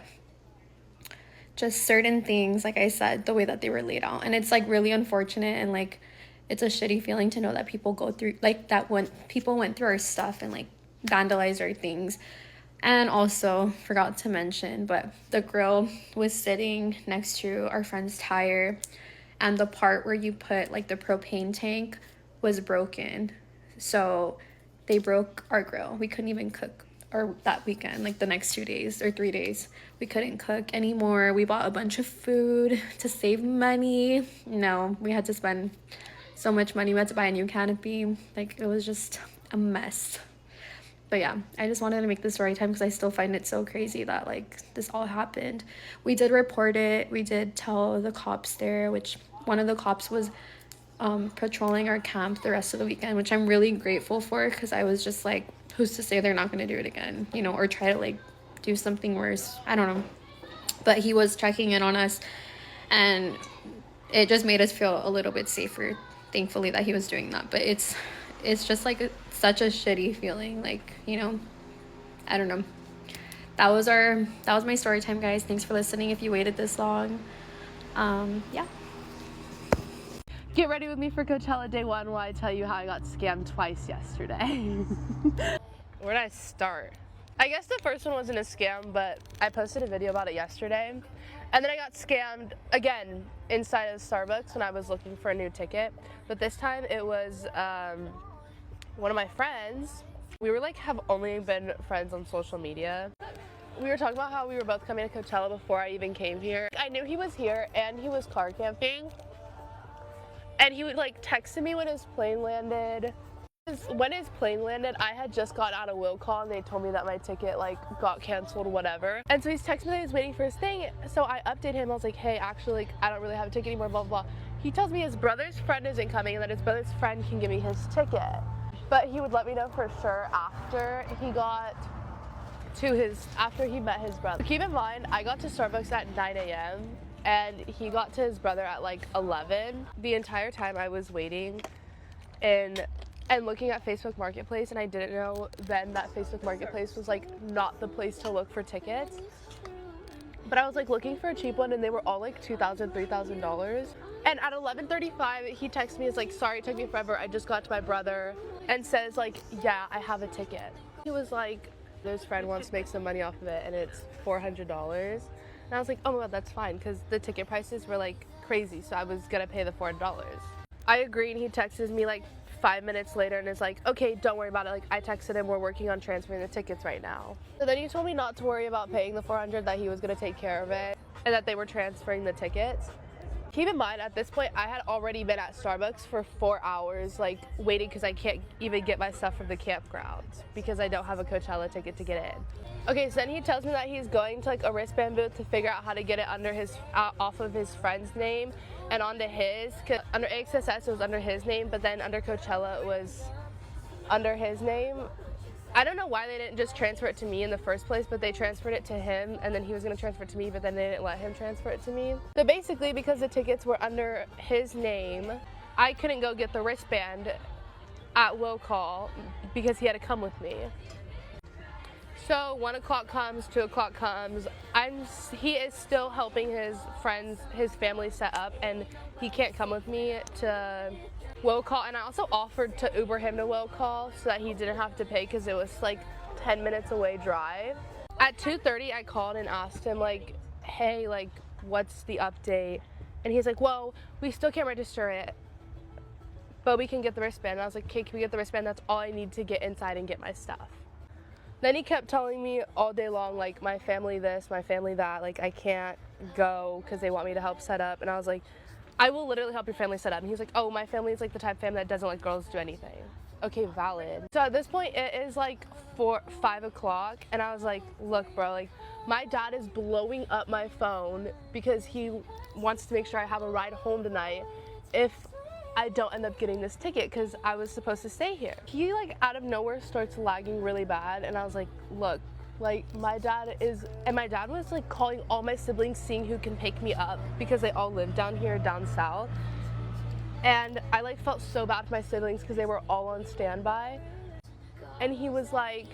just certain things, like I said, the way that they were laid out. And it's, like, really unfortunate, and, like, it's a shitty feeling to know that people go through, like, that when people went through our stuff and, like, vandalized our things. And also, forgot to mention, but the grill was sitting next to our friend's tire, and the part where you put, like, the propane tank was broken. So they broke our grill. We couldn't even cook, or that weekend, like, the next 2 days or 3 days, we couldn't cook anymore. We bought a bunch of food to save money. No, we had to spend so much money. We had to buy a new canopy. Like, it was just a mess. But yeah, I just wanted to make this story time because I still find it so crazy that, like, this all happened. We did report it. We did tell the cops there, which one of the cops was patrolling our camp the rest of the weekend, which I'm really grateful for, because I was just like, who's to say they're not going to do it again, you know, or try to, like, do something worse. I don't know. But he was checking in on us, and it just made us feel a little bit safer, thankfully, that he was doing that. But it's just, like, such a shitty feeling, like, you know, I don't know. That was my story time, guys. Thanks for listening if you waited this long. Yeah. Get ready with me for Coachella day one while I tell you how I got scammed twice yesterday. Where did I start? I guess the first one wasn't a scam, but I posted a video about it yesterday. And then I got scammed again inside of Starbucks when I was looking for a new ticket. But this time it was one of my friends. We were, like, have only been friends on social media. We were talking about how we were both coming to Coachella before I even came here. I knew he was here and he was car camping. And he would, like, texted me when his plane landed. When his plane landed, I had just got out of will call and they told me that my ticket, like, got canceled, whatever. And so he's texting me that he's waiting for his thing. So I updated him. I was like, hey, actually, like, I don't really have a ticket anymore, blah, blah, blah. He tells me his brother's friend isn't coming and that his brother's friend can give me his ticket. But he would let me know for sure after he met his brother. Keep in mind, I got to Starbucks at 9 a.m. and he got to his brother at, like, 11. The entire time I was waiting and looking at Facebook Marketplace, and I didn't know then that Facebook Marketplace was, like, not the place to look for tickets. But I was, like, looking for a cheap one and they were all, like, $2,000, $3,000. And at 11:35, he texts me, he's like, sorry, it took me forever. I just got to my brother, and says, like, yeah, I have a ticket. He was like, his friend wants to make some money off of it and it's $400. And I was like, oh my God, that's fine, because the ticket prices were, like, crazy. So I was gonna pay the $400. I agreed, and he texts me, like, 5 minutes later and is like, okay, don't worry about it. Like, I texted him, we're working on transferring the tickets right now. So then he told me not to worry about paying the $400, that he was gonna take care of it and that they were transferring the tickets. Keep in mind, at this point, I had already been at Starbucks for 4 hours, like, waiting because I can't even get my stuff from the campground because I don't have a Coachella ticket to get in. Okay, so then he tells me that he's going to, like, a wristband booth to figure out how to get it under his, off of his friend's name and onto his, because under AXSS it was under his name, but then under Coachella it was under his name. I don't know why they didn't just transfer it to me in the first place, but they transferred it to him, and then he was going to transfer it to me, but then they didn't let him transfer it to me. So basically, because the tickets were under his name, I couldn't go get the wristband at will call because he had to come with me. So 1 o'clock comes, 2 o'clock comes. He is still helping his friends, his family set up, and he can't come with me to will call. And I also offered to Uber him to will call so that he didn't have to pay because it was, like, 10 minutes away drive. At 2:30, I called and asked him, like, hey, like, what's the update? And he's like, well, we still can't register it, but we can get the wristband. And I was like, okay, can we get the wristband? That's all I need to get inside and get my stuff. Then he kept telling me all day long, like, my family this, my family that, like, I can't go because they want me to help set up. And I was like, I will literally help your family set up. And he's like, oh, my family is like the type of family that doesn't let girls do anything. Okay, valid. So at this point, it is like 5 o'clock, and I was like, look, bro, like, my dad is blowing up my phone because he wants to make sure I have a ride home tonight if I don't end up getting this ticket because I was supposed to stay here. He, like, out of nowhere starts lagging really bad, and I was like, look, like, my dad was like calling all my siblings, seeing who can pick me up because they all live down here, down south. And I, like, felt so bad for my siblings because they were all on standby. And he was like,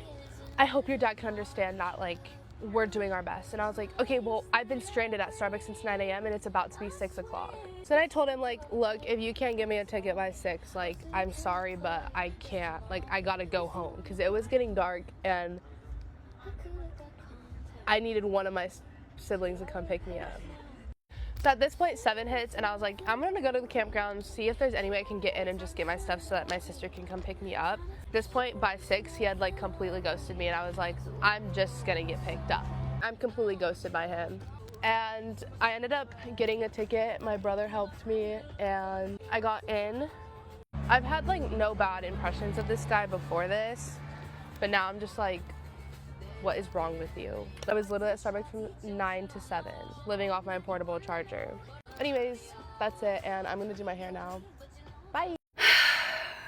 I hope your dad can understand that, like, we're doing our best. And I was like, okay, well, I've been stranded at Starbucks since 9 a.m. and it's about to be 6 o'clock. So then I told him, like, look, if you can't give me a ticket by 6, like, I'm sorry, but I can't. Like, I gotta go home because it was getting dark and I needed one of my siblings to come pick me up. So at this point, 7 hits, and I was like, I'm gonna go to the campground, see if there's any way I can get in and just get my stuff so that my sister can come pick me up. At this point, by 6, he had, like, completely ghosted me, and I was like, I'm just gonna get picked up. I'm completely ghosted by him. And I ended up getting a ticket. My brother helped me, and I got in. I've had, like, no bad impressions of this guy before this, but now I'm just like, what is wrong with you? I was literally at Starbucks from 9 to 7, living off my portable charger. Anyways, that's it, and I'm gonna do my hair now. Bye.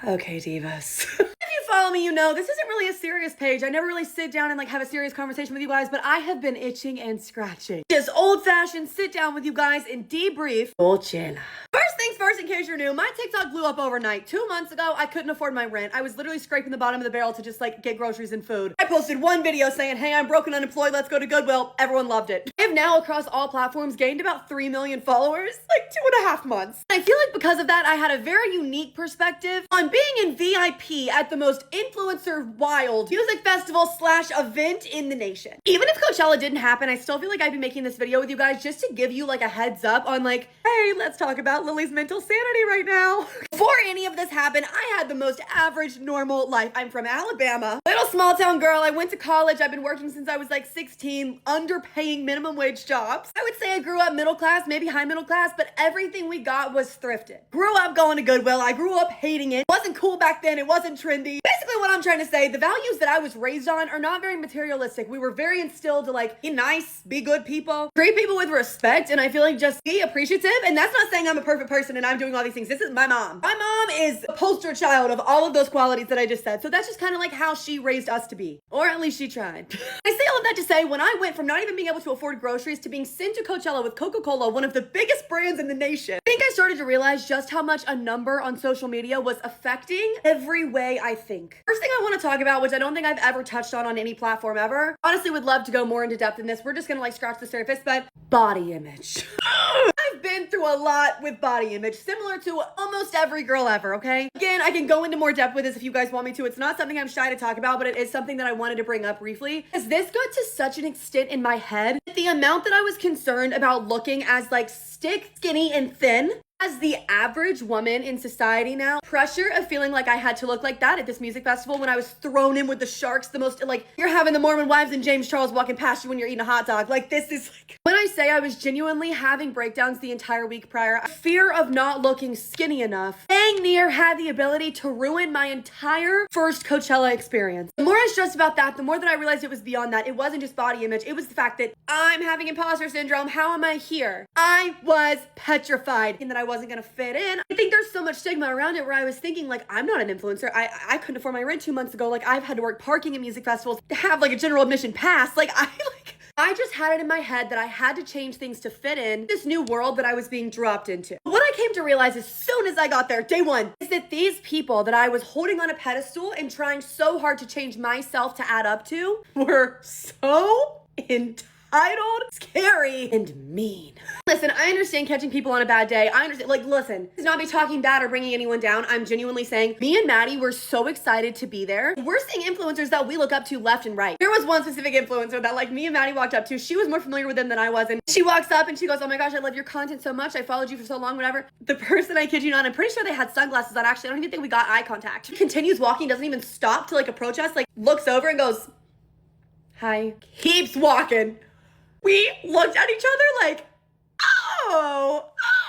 Okay, divas. If you follow me, you know this isn't really a serious page. I never really sit down and, like, have a serious conversation with you guys, but I have been itching and scratching. Just old-fashioned sit down with you guys and debrief Coachella. First things first, in case you're new, my TikTok blew up overnight. 2 months ago, I couldn't afford my rent. I was literally scraping the bottom of the barrel to just, like, get groceries and food. I posted one video saying, hey, I'm broke and unemployed, let's go to Goodwill. Everyone loved it. I have now, across all platforms, gained about 3 million followers, like 2.5 months. I feel like because of that, I had a very unique perspective on being in VIP at the most influencer wild music festival / event in the nation. Even if Coachella didn't happen, I still feel like I'd be making this video with you guys just to give you, like, a heads up on, like, hey, let's talk about Lily's mental sanity right now. Before any of this happened, I had the most average, normal life. I'm from Alabama. Little small town girl. I went to college. I've been working since I was like 16, underpaying minimum wage jobs. I would say I grew up middle class, maybe high middle class, but everything we got was thrifted. Grew up going to Goodwill. I grew up hating it. It wasn't cool back then. It wasn't trendy. Basically what I'm trying to say, the values that I was raised on are not very materialistic. We were very instilled to, like, be nice, be good people, treat people with respect, and I feel like just be appreciative. And that's not saying I'm a perfect person and I'm doing all these things. This is my mom. My mom is a poster child of all of those qualities that I just said. So that's just kind of like how she raised us to be. Or at least she tried. I say all of that to say, when I went from not even being able to afford groceries to being sent to Coachella with Coca-Cola, one of the biggest brands in the nation, I think I started to realize just how much a number on social media was affecting every way I think. First thing I want to talk about, which I don't think I've ever touched on any platform ever, honestly would love to go more into depth in this. We're just gonna, like, scratch the surface, but body image. I've been through a lot with body image, similar to almost every girl ever, okay? Again, I can go into more depth with this if you guys want me to. It's not something I'm shy to talk about, but it is something that I wanted to bring up briefly. Because this got to such an extent in my head, the amount that I was concerned about looking as, like, stick, skinny, and thin. As the average woman in society now, pressure of feeling like I had to look like that at this music festival when I was thrown in with the sharks, the most, like, you're having the Mormon wives and James Charles walking past you when you're eating a hot dog. Like, this is, like, when I say I was genuinely having breakdowns the entire week prior, fear of not looking skinny enough, dang near had the ability to ruin my entire first Coachella experience. The more I stressed about that, the more that I realized it was beyond that. It wasn't just body image. It was the fact that I'm having imposter syndrome. How am I here? I was petrified and that I wasn't gonna fit in. I think there's so much stigma around it where I was thinking, like, I'm not an influencer. I couldn't afford my rent 2 months ago. Like, I've had to work parking at music festivals to have, like, a general admission pass. I just had it in my head that I had to change things to fit in this new world that I was being dropped into. What I came to realize as soon as I got there, day one, is that these people that I was holding on a pedestal and trying so hard to change myself to add up to were so entitled, scary, and mean. Listen, I understand catching people on a bad day. I understand, like, listen, this is not me talking bad or bringing anyone down. I'm genuinely saying me and Maddie were so excited to be there. We're seeing influencers that we look up to left and right. There was one specific influencer that, like, me and Maddie walked up to. She was more familiar with them than I was. And she walks up and she goes, oh my gosh, I love your content so much. I followed you for so long, whatever. The person, I kid you not, I'm pretty sure they had sunglasses on. Actually, I don't even think we got eye contact. She continues walking, doesn't even stop to, like, approach us, like, looks over and goes, Hi. Keeps walking. We looked at each other like, oh.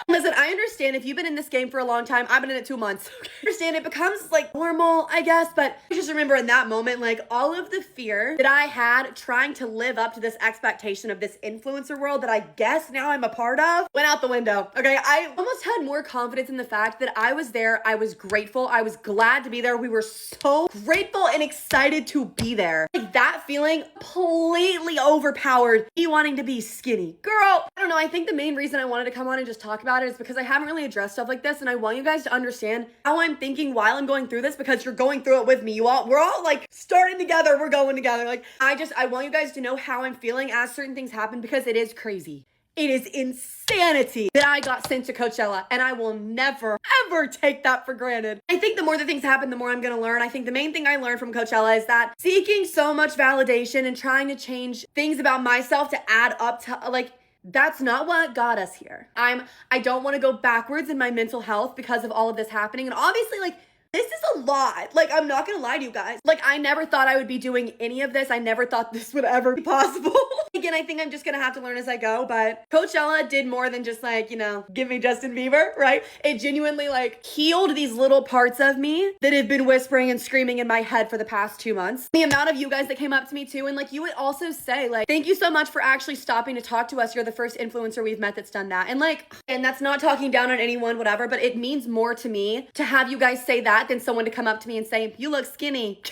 Listen, I understand if you've been in this game for a long time. I've been in it 2 months. I understand it becomes like normal, I guess, but I just remember in that moment, like all of the fear that I had trying to live up to this expectation of this influencer world that I guess now I'm a part of went out the window. Okay, I almost had more confidence in the fact that I was there. I was grateful. I was glad to be there. We were so grateful and excited to be there. Like that feeling completely overpowered me wanting to be skinny. Girl, I don't know. I think the main reason I wanted to come on and just talk about it is because I haven't really addressed stuff like this, and I want you guys to understand how I'm thinking while I'm going through this, because you're going through it with me. We're all like starting together. We're going together. Like I want you guys to know how I'm feeling as certain things happen, because it is crazy. It is insanity that I got sent to Coachella, and I will never, ever take that for granted. I think the more that things happen, the more I'm gonna learn. I think the main thing I learned from Coachella is that seeking so much validation and trying to change things about myself to add up to, like, that's not what got us here. I don't want to go backwards in my mental health because of all of this happening. And obviously, like, this is a lot. Like, I'm not gonna lie to you guys. Like, I never thought I would be doing any of this. I never thought this would ever be possible. Again, I think I'm just gonna have to learn as I go, but Coachella did more than just like, you know, give me Justin Bieber, right? It genuinely like healed these little parts of me that have been whispering and screaming in my head for the past 2 months. The amount of you guys that came up to me too, and like you would also say like, thank you so much for actually stopping to talk to us. You're the first influencer we've met that's done that. And like, and that's not talking down on anyone, whatever, but it means more to me to have you guys say that than someone to come up to me and say, you look skinny.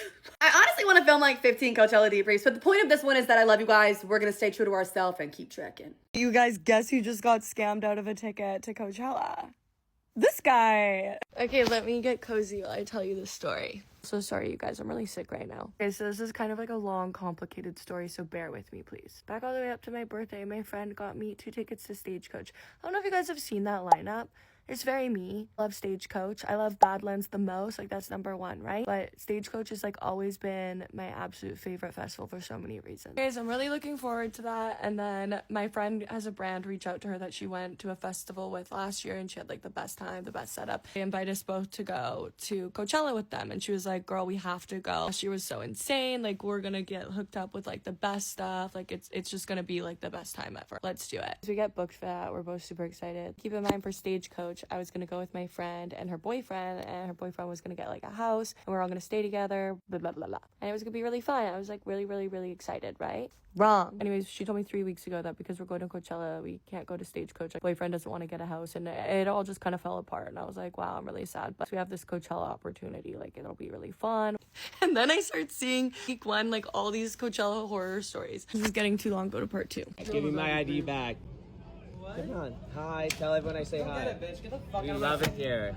I honestly want to film like 15 Coachella debriefs, but the point of this one is that I love you guys. We're going to stay true to ourselves and keep trekking. You guys, guess who just got scammed out of a ticket to Coachella? This guy. Okay, let me get cozy while I tell you this story. So sorry, you guys, I'm really sick right now. Okay, so this is kind of like a long, complicated story, so bear with me, please. Back all the way up to my birthday, my friend got me 2 tickets to Stagecoach. I don't know if you guys have seen that lineup. It's very me. I love Stagecoach. I love Badlands the most. Like, that's number 1, right? But Stagecoach has, like, always been my absolute favorite festival for so many reasons. Guys, I'm really looking forward to that. And then my friend has a brand reach out to her that she went to a festival with last year, and she had, like, the best time, the best setup. They invited us both to go to Coachella with them, and she was like, girl, we have to go. She was so insane. Like, we're gonna get hooked up with, like, the best stuff. Like, it's just gonna be, like, the best time ever. Let's do it. So we get booked for that. We're both super excited. Keep in mind, for Stagecoach, I was gonna go with my friend and her boyfriend was gonna get like a house, and we're all gonna stay together, blah blah blah blah, and it was gonna be really fun. I was like really excited, right? Wrong. Anyways, she told me 3 weeks ago that because we're going to Coachella, we can't go to Stagecoach. My boyfriend doesn't want to get a house, and it all just kind of fell apart, and I was like, wow, I'm really sad, but we have this Coachella opportunity, like it'll be really fun. And then I start seeing week 1, like all these Coachella horror stories. This is getting too long. Go to part 2. Give me my ID back. Come on. Hi. Tell everyone I say hi. We love it here.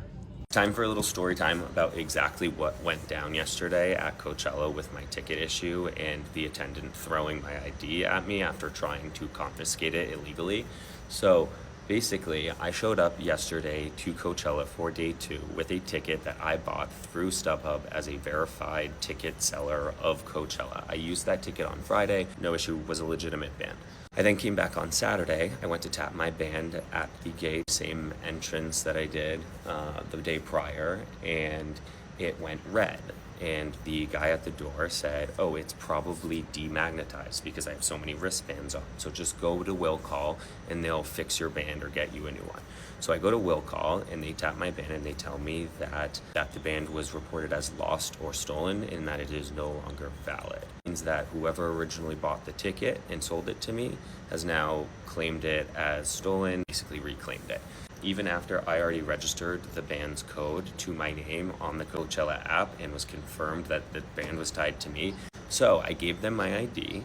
Time for a little story time about exactly what went down yesterday at Coachella with my ticket issue and the attendant throwing my ID at me after trying to confiscate it illegally. So basically, I showed up yesterday to Coachella for day 2 with a ticket that I bought through StubHub as a verified ticket seller of Coachella. I used that ticket on Friday. No issue, was a legitimate band. I then came back on Saturday. I went to tap my band at the gate, same entrance that I did the day prior, and it went red. And the guy at the door said, oh, it's probably demagnetized because I have so many wristbands on. So just go to Will Call and they'll fix your band or get you a new one. So I go to Will Call and they tap my band and they tell me that the band was reported as lost or stolen and that it is no longer valid. It means that whoever originally bought the ticket and sold it to me has now claimed it as stolen, basically reclaimed it. Even after I already registered the band's code to my name on the Coachella app and was confirmed that the band was tied to me. So I gave them my ID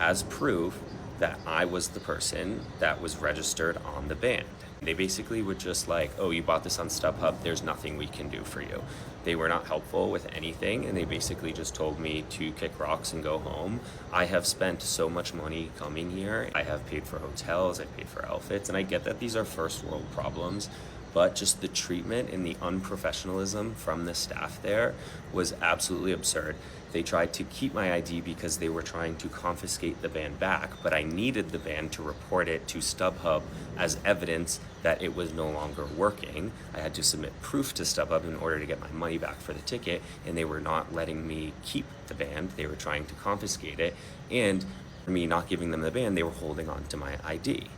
as proof that I was the person that was registered on the band. They basically were just like, oh, you bought this on StubHub, there's nothing we can do for you. They were not helpful with anything, and they basically just told me to kick rocks and go home. I have spent so much money coming here. I have paid for hotels, I paid for outfits, and I get that these are first world problems, but just the treatment and the unprofessionalism from the staff there was absolutely absurd. They tried to keep my ID because they were trying to confiscate the van back, but I needed the van to report it to StubHub as evidence that it was no longer working. I had to submit proof to StubHub in order to get my money back for the ticket, and they were not letting me keep the van. They were trying to confiscate it, and for me not giving them the van, they were holding on to my ID.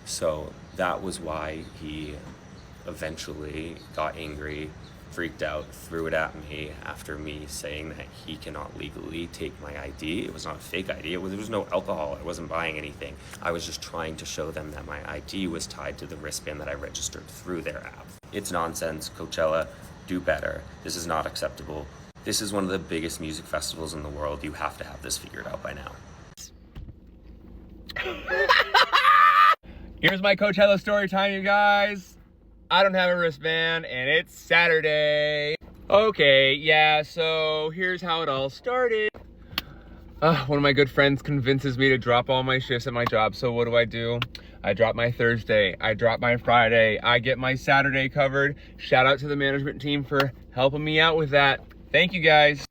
So that was why he eventually got angry, freaked out, threw it at me after me saying that he cannot legally take my ID. It was not a fake ID. There was no alcohol. I wasn't buying anything. I was just trying to show them that my ID was tied to the wristband that I registered through their app. It's nonsense. Coachella, do better. This is not acceptable. This is one of the biggest music festivals in the world. You have to have this figured out by now. Here's my Coachella story time, you guys. I don't have a wristband and it's Saturday. Okay, yeah, so here's how it all started. One of my good friends convinces me to drop all my shifts at my job, so what do? I drop my Thursday, I drop my Friday, I get my Saturday covered. Shout out to the management team for helping me out with that. Thank you guys.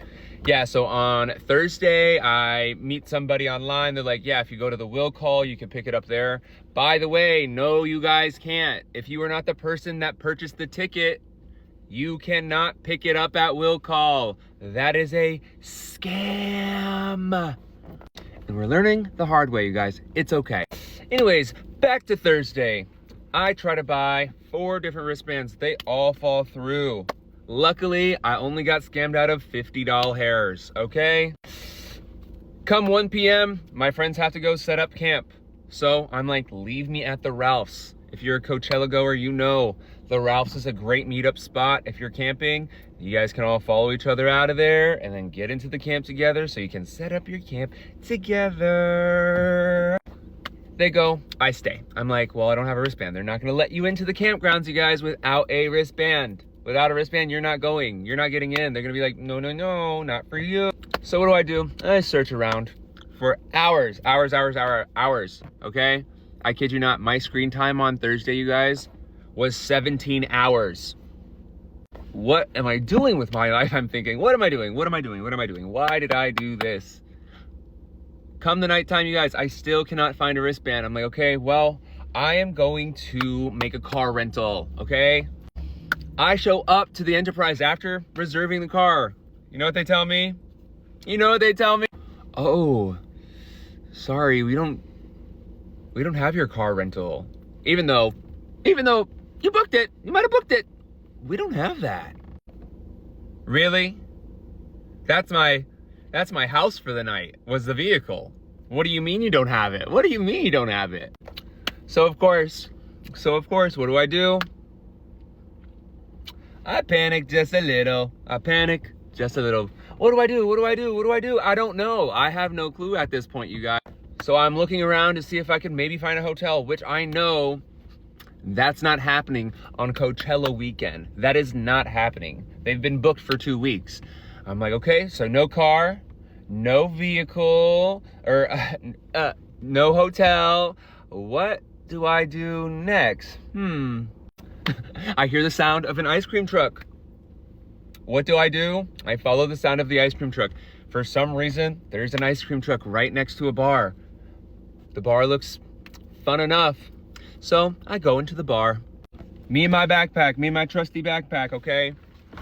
Yeah, so on Thursday, I meet somebody online. They're like, yeah, if you go to the will call, you can pick it up there. By the way, no, you guys can't. If you are not the person that purchased the ticket, you cannot pick it up at will call. That is a scam. And we're learning the hard way, you guys. It's okay. Anyways, back to Thursday. I try to buy 4 different wristbands. They all fall through. Luckily, I only got scammed out of $50 hairs, okay? Come 1 p.m., my friends have to go set up camp. So I'm like, leave me at the Ralph's. If you're a Coachella goer, you know the Ralph's is a great meetup spot. If you're camping, you guys can all follow each other out of there and then get into the camp together so you can set up your camp together. They go, I stay. I'm like, well, I don't have a wristband. They're not gonna let you into the campgrounds, you guys, without a wristband. Without a wristband, you're not going. You're not getting in. They're gonna be like, no, not for you. So what do? I search around for hours, okay? I kid you not, my screen time on Thursday, you guys, was 17 hours. What am I doing with my life? I'm thinking, what am I doing? Why did I do this? Come the nighttime, you guys, I still cannot find a wristband. I'm like, okay, well, I am going to make a car rental, okay? I show up to the Enterprise after reserving the car. You know what they tell me? Oh, sorry, we don't have your car rental. Even though you booked it, you might have booked it. We don't have that. Really? That's my house for the night, was the vehicle. What do you mean you don't have it? So of course, what do? I panic just a little. What do I do? I don't know. I have no clue at this point, you guys. So I'm looking around to see if I can maybe find a hotel, which I know that's not happening on Coachella weekend. That is not happening. They've been booked for 2 weeks. I'm like, okay, so no car, no vehicle, or no hotel. What do I do next? I hear the sound of an ice cream truck. What do? I follow the sound of the ice cream truck. For some reason, there's an ice cream truck right next to a bar. The bar looks fun enough. So I go into the bar. Me and my trusty backpack, okay?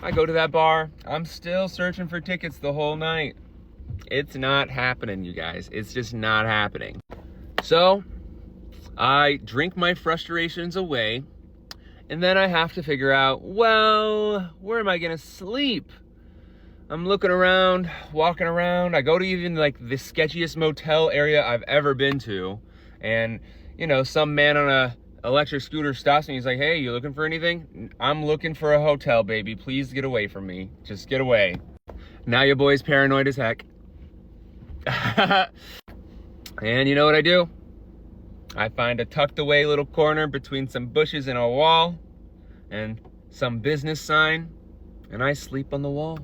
I go to that bar. I'm still searching for tickets the whole night. It's not happening, you guys. It's just not happening. So I drink my frustrations away. And then I have to figure out, well, where am I gonna sleep? I'm looking around, walking around. I go to even like the sketchiest motel area I've ever been to. And, some man on a electric scooter stops me. He's like, hey, you looking for anything? I'm looking for a hotel, baby. Please get away from me. Just get away. Now your boy's paranoid as heck. And you know what I do? I find a tucked away little corner between some bushes and a wall and some business sign, and I sleep on the wall.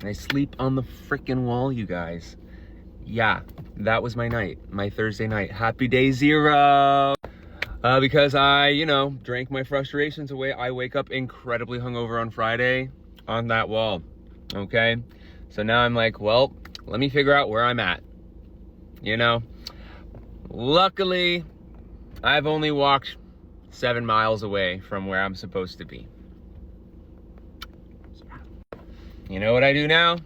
I sleep on the frickin' wall, you guys. Yeah, that was my night, my Thursday night. Happy day 0. because I, drank my frustrations away. I wake up incredibly hungover on Friday on that wall, okay? So now I'm like, well, let me figure out where I'm at, Luckily, I've only walked 7 miles away from where I'm supposed to be. You know what I do now?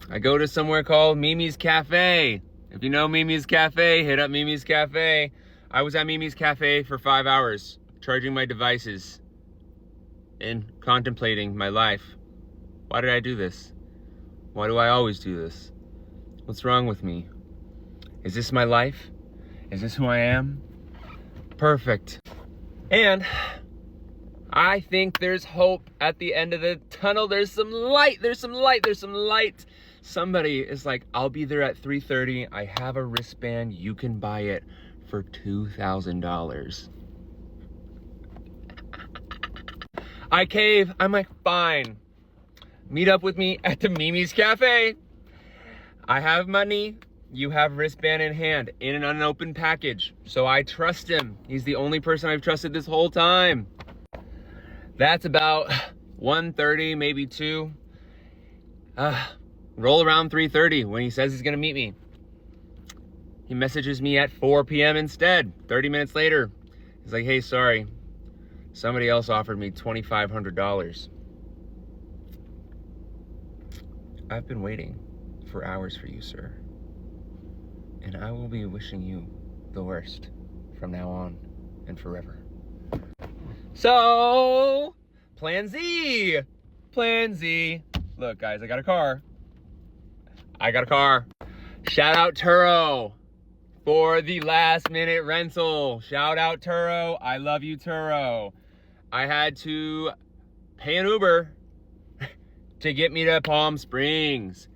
I go to somewhere called Mimi's Cafe. If you know Mimi's Cafe, hit up Mimi's Cafe. I was at Mimi's Cafe for 5 hours, charging my devices and contemplating my life. Why did I do this? Why do I always do this? What's wrong with me? Is this my life? Is this who I am? Perfect. And I think there's hope at the end of the tunnel. There's some light. There's some light. There's some light. Somebody is like, I'll be there at 3:30. I have a wristband. You can buy it for $2,000. I cave. I'm like, fine. Meet up with me at the Mimi's Cafe. I have money. You have wristband in hand in an unopened package. So I trust him. He's the only person I've trusted this whole time. That's about 1:30, maybe 2. Roll around 3:30 when he says he's gonna meet me. He messages me at 4 p.m. instead. 30 minutes later, he's like, hey, sorry. Somebody else offered me $2,500. I've been waiting for hours for you, sir. And I will be wishing you the worst from now on and forever. So, plan Z. Plan Z. Look, guys, I got a car. Shout out Turo for the last minute rental. Shout out Turo. I love you, Turo. I had to pay an Uber to get me to Palm Springs.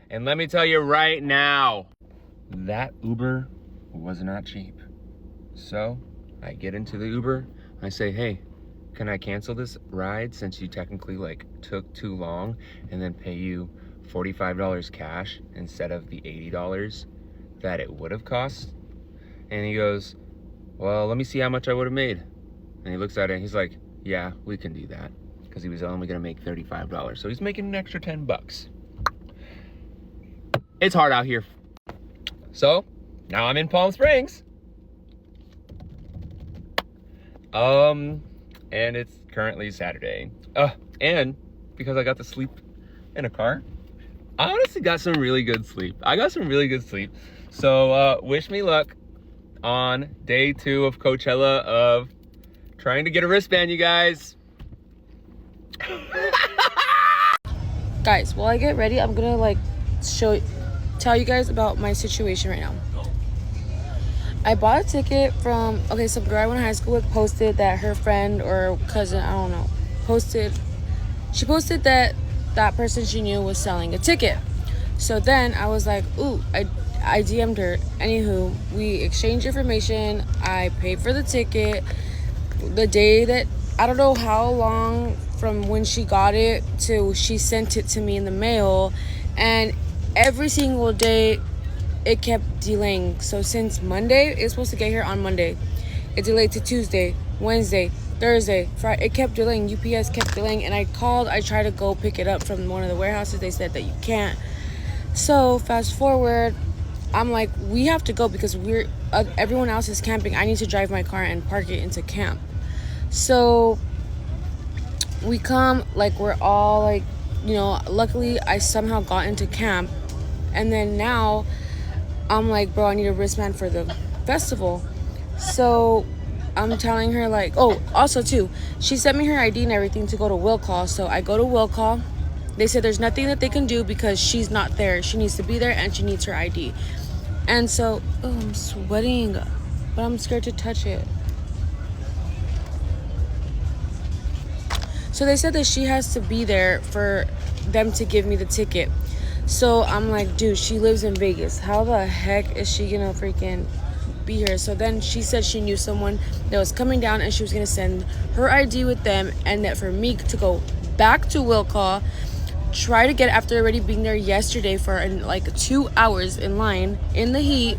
And let me tell you right now, that Uber was not cheap. So I get into the Uber. I say, hey, can I cancel this ride since you technically took too long, and then pay you $45 cash instead of the $80 that it would have cost? And he goes, well, let me see how much I would have made. And he looks at it and he's like, yeah, we can do that. Because he was only gonna make $35. So he's making an extra $10. It's hard out here. So now I'm in Palm Springs. And it's currently Saturday. And because I got to sleep in a car, I honestly got some really good sleep. So wish me luck on day 2 of Coachella of trying to get a wristband, you guys. Guys, while I get ready, I'm gonna tell you guys about my situation right now. I bought a ticket from, some girl I went to high school with posted that her friend or cousin, I don't know, she posted that that person she knew was selling a ticket. So then I was like, ooh, I DM'd her. Anywho, we exchanged information. I paid for the ticket. The day that, I don't know how long from when she got it to she sent it to me in the mail, and every single day it kept delaying. So since Monday, it's supposed to get here on Monday, it delayed to Tuesday, Wednesday, Thursday, Friday. It kept delaying. UPS kept delaying, and I tried to go pick it up from one of the warehouses. They said that you can't. So fast forward, I'm like, we have to go because everyone else is camping. I need to drive my car and park it into camp. So we come, we're all luckily I somehow got into camp. And then now I'm like, bro, I need a wristband for the festival. So I'm telling her also too, she sent me her ID and everything to go to will call. So I go to will call. They said there's nothing that they can do because she's not there. She needs to be there and she needs her ID. And so, I'm sweating, but I'm scared to touch it. So they said that she has to be there for them to give me the ticket. So I'm like, dude, she lives in Vegas. How the heck is she gonna freaking be here? So then she said she knew someone that was coming down and she was gonna send her ID with them, and that for me to go back to will call, try to get after already being there yesterday for 2 hours in line in the heat.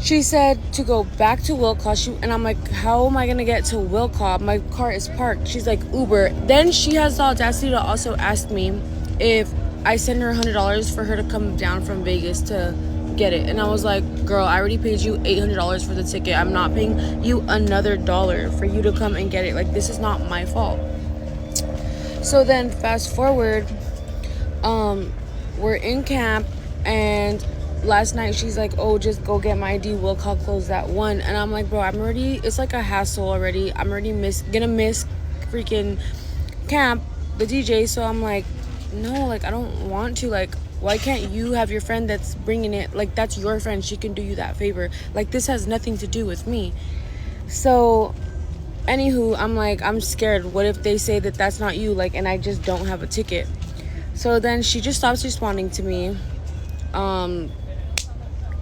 She said to go back to Wilcaw. And I'm like, how am I gonna get to Wilcaw? My car is parked. She's like, Uber. Then she has the audacity to also ask me if I send her $100 for her to come down from Vegas to get it. And I was like, girl, I already paid you $800 for the ticket. I'm not paying you another dollar for you to come and get it. Like, this is not my fault. So then fast forward, we're in camp, and last night she's like, oh, just go get my ID, we'll call close at 1. And I'm like, bro, it's like a hassle already. I'm already gonna miss freaking camp, the DJ. So I'm like, no, like, I don't want to. Like, why can't you have your friend that's bringing it? Like, that's your friend, she can do you that favor. Like, this has nothing to do with me. So anywho, I'm like, I'm scared. What if they say that that's not you, like, and I just don't have a ticket? So then she just stops responding to me.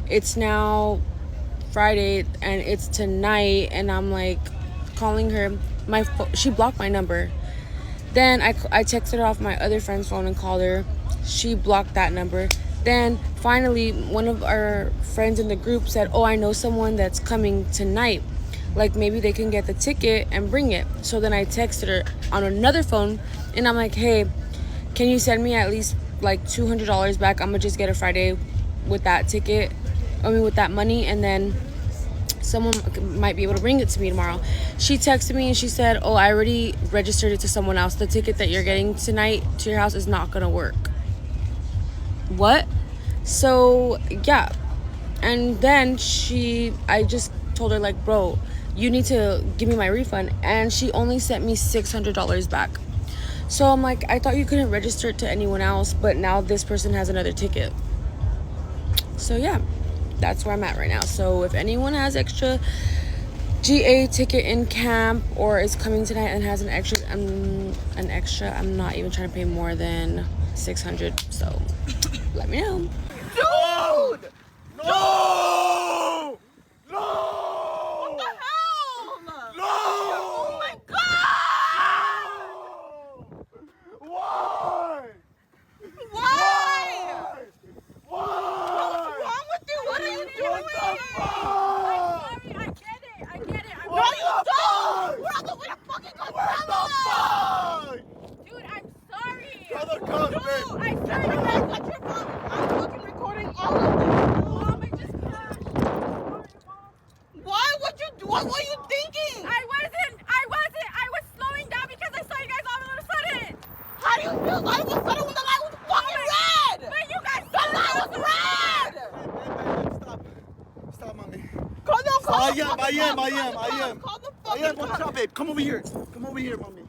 It's now Friday and it's tonight, and I'm like calling her. She blocked my number. Then I texted her off my other friend's phone and called her. She blocked that number. Then finally, one of our friends in the group said, oh, I know someone that's coming tonight. Like, maybe they can get the ticket and bring it. So then I texted her on another phone, and I'm like, hey, can you send me at least like $200 back? I'm gonna just get a Friday with that ticket. With that money, and then someone might be able to bring it to me tomorrow. She texted me and she said, oh, I already registered it to someone else. The ticket that you're getting tonight to your house is not gonna work. What? So yeah. And then I just told her, like, bro, you need to give me my refund. And she only sent me $600 back. So I'm like, I thought you couldn't register it to anyone else, but now this person has another ticket. So yeah, that's where I'm at right now. So if anyone has extra GA ticket in camp or is coming tonight and has an extra, I'm not even trying to pay more than $600. So let me know. Dude! No! No! What the hell? No! Oh my god! Why? Why? What's wrong with you? What are you doing? What the fuck? I'm sorry, I get it. What the fuck? We're on the way to fucking Coachella! Dude, I'm sorry. Tell the cops, dude, I swear to God, cut your phone. I'm fucking recording all of this. Mom, I just crashed. Why? What'd you do? What were you thinking? I was slowing down because I saw you guys all of a sudden. How do you feel all of a sudden when the light was fucking red? But you guys, the light was red! Stop, mommy. Call the cops. I am. What's up, babe? Come over here, mommy.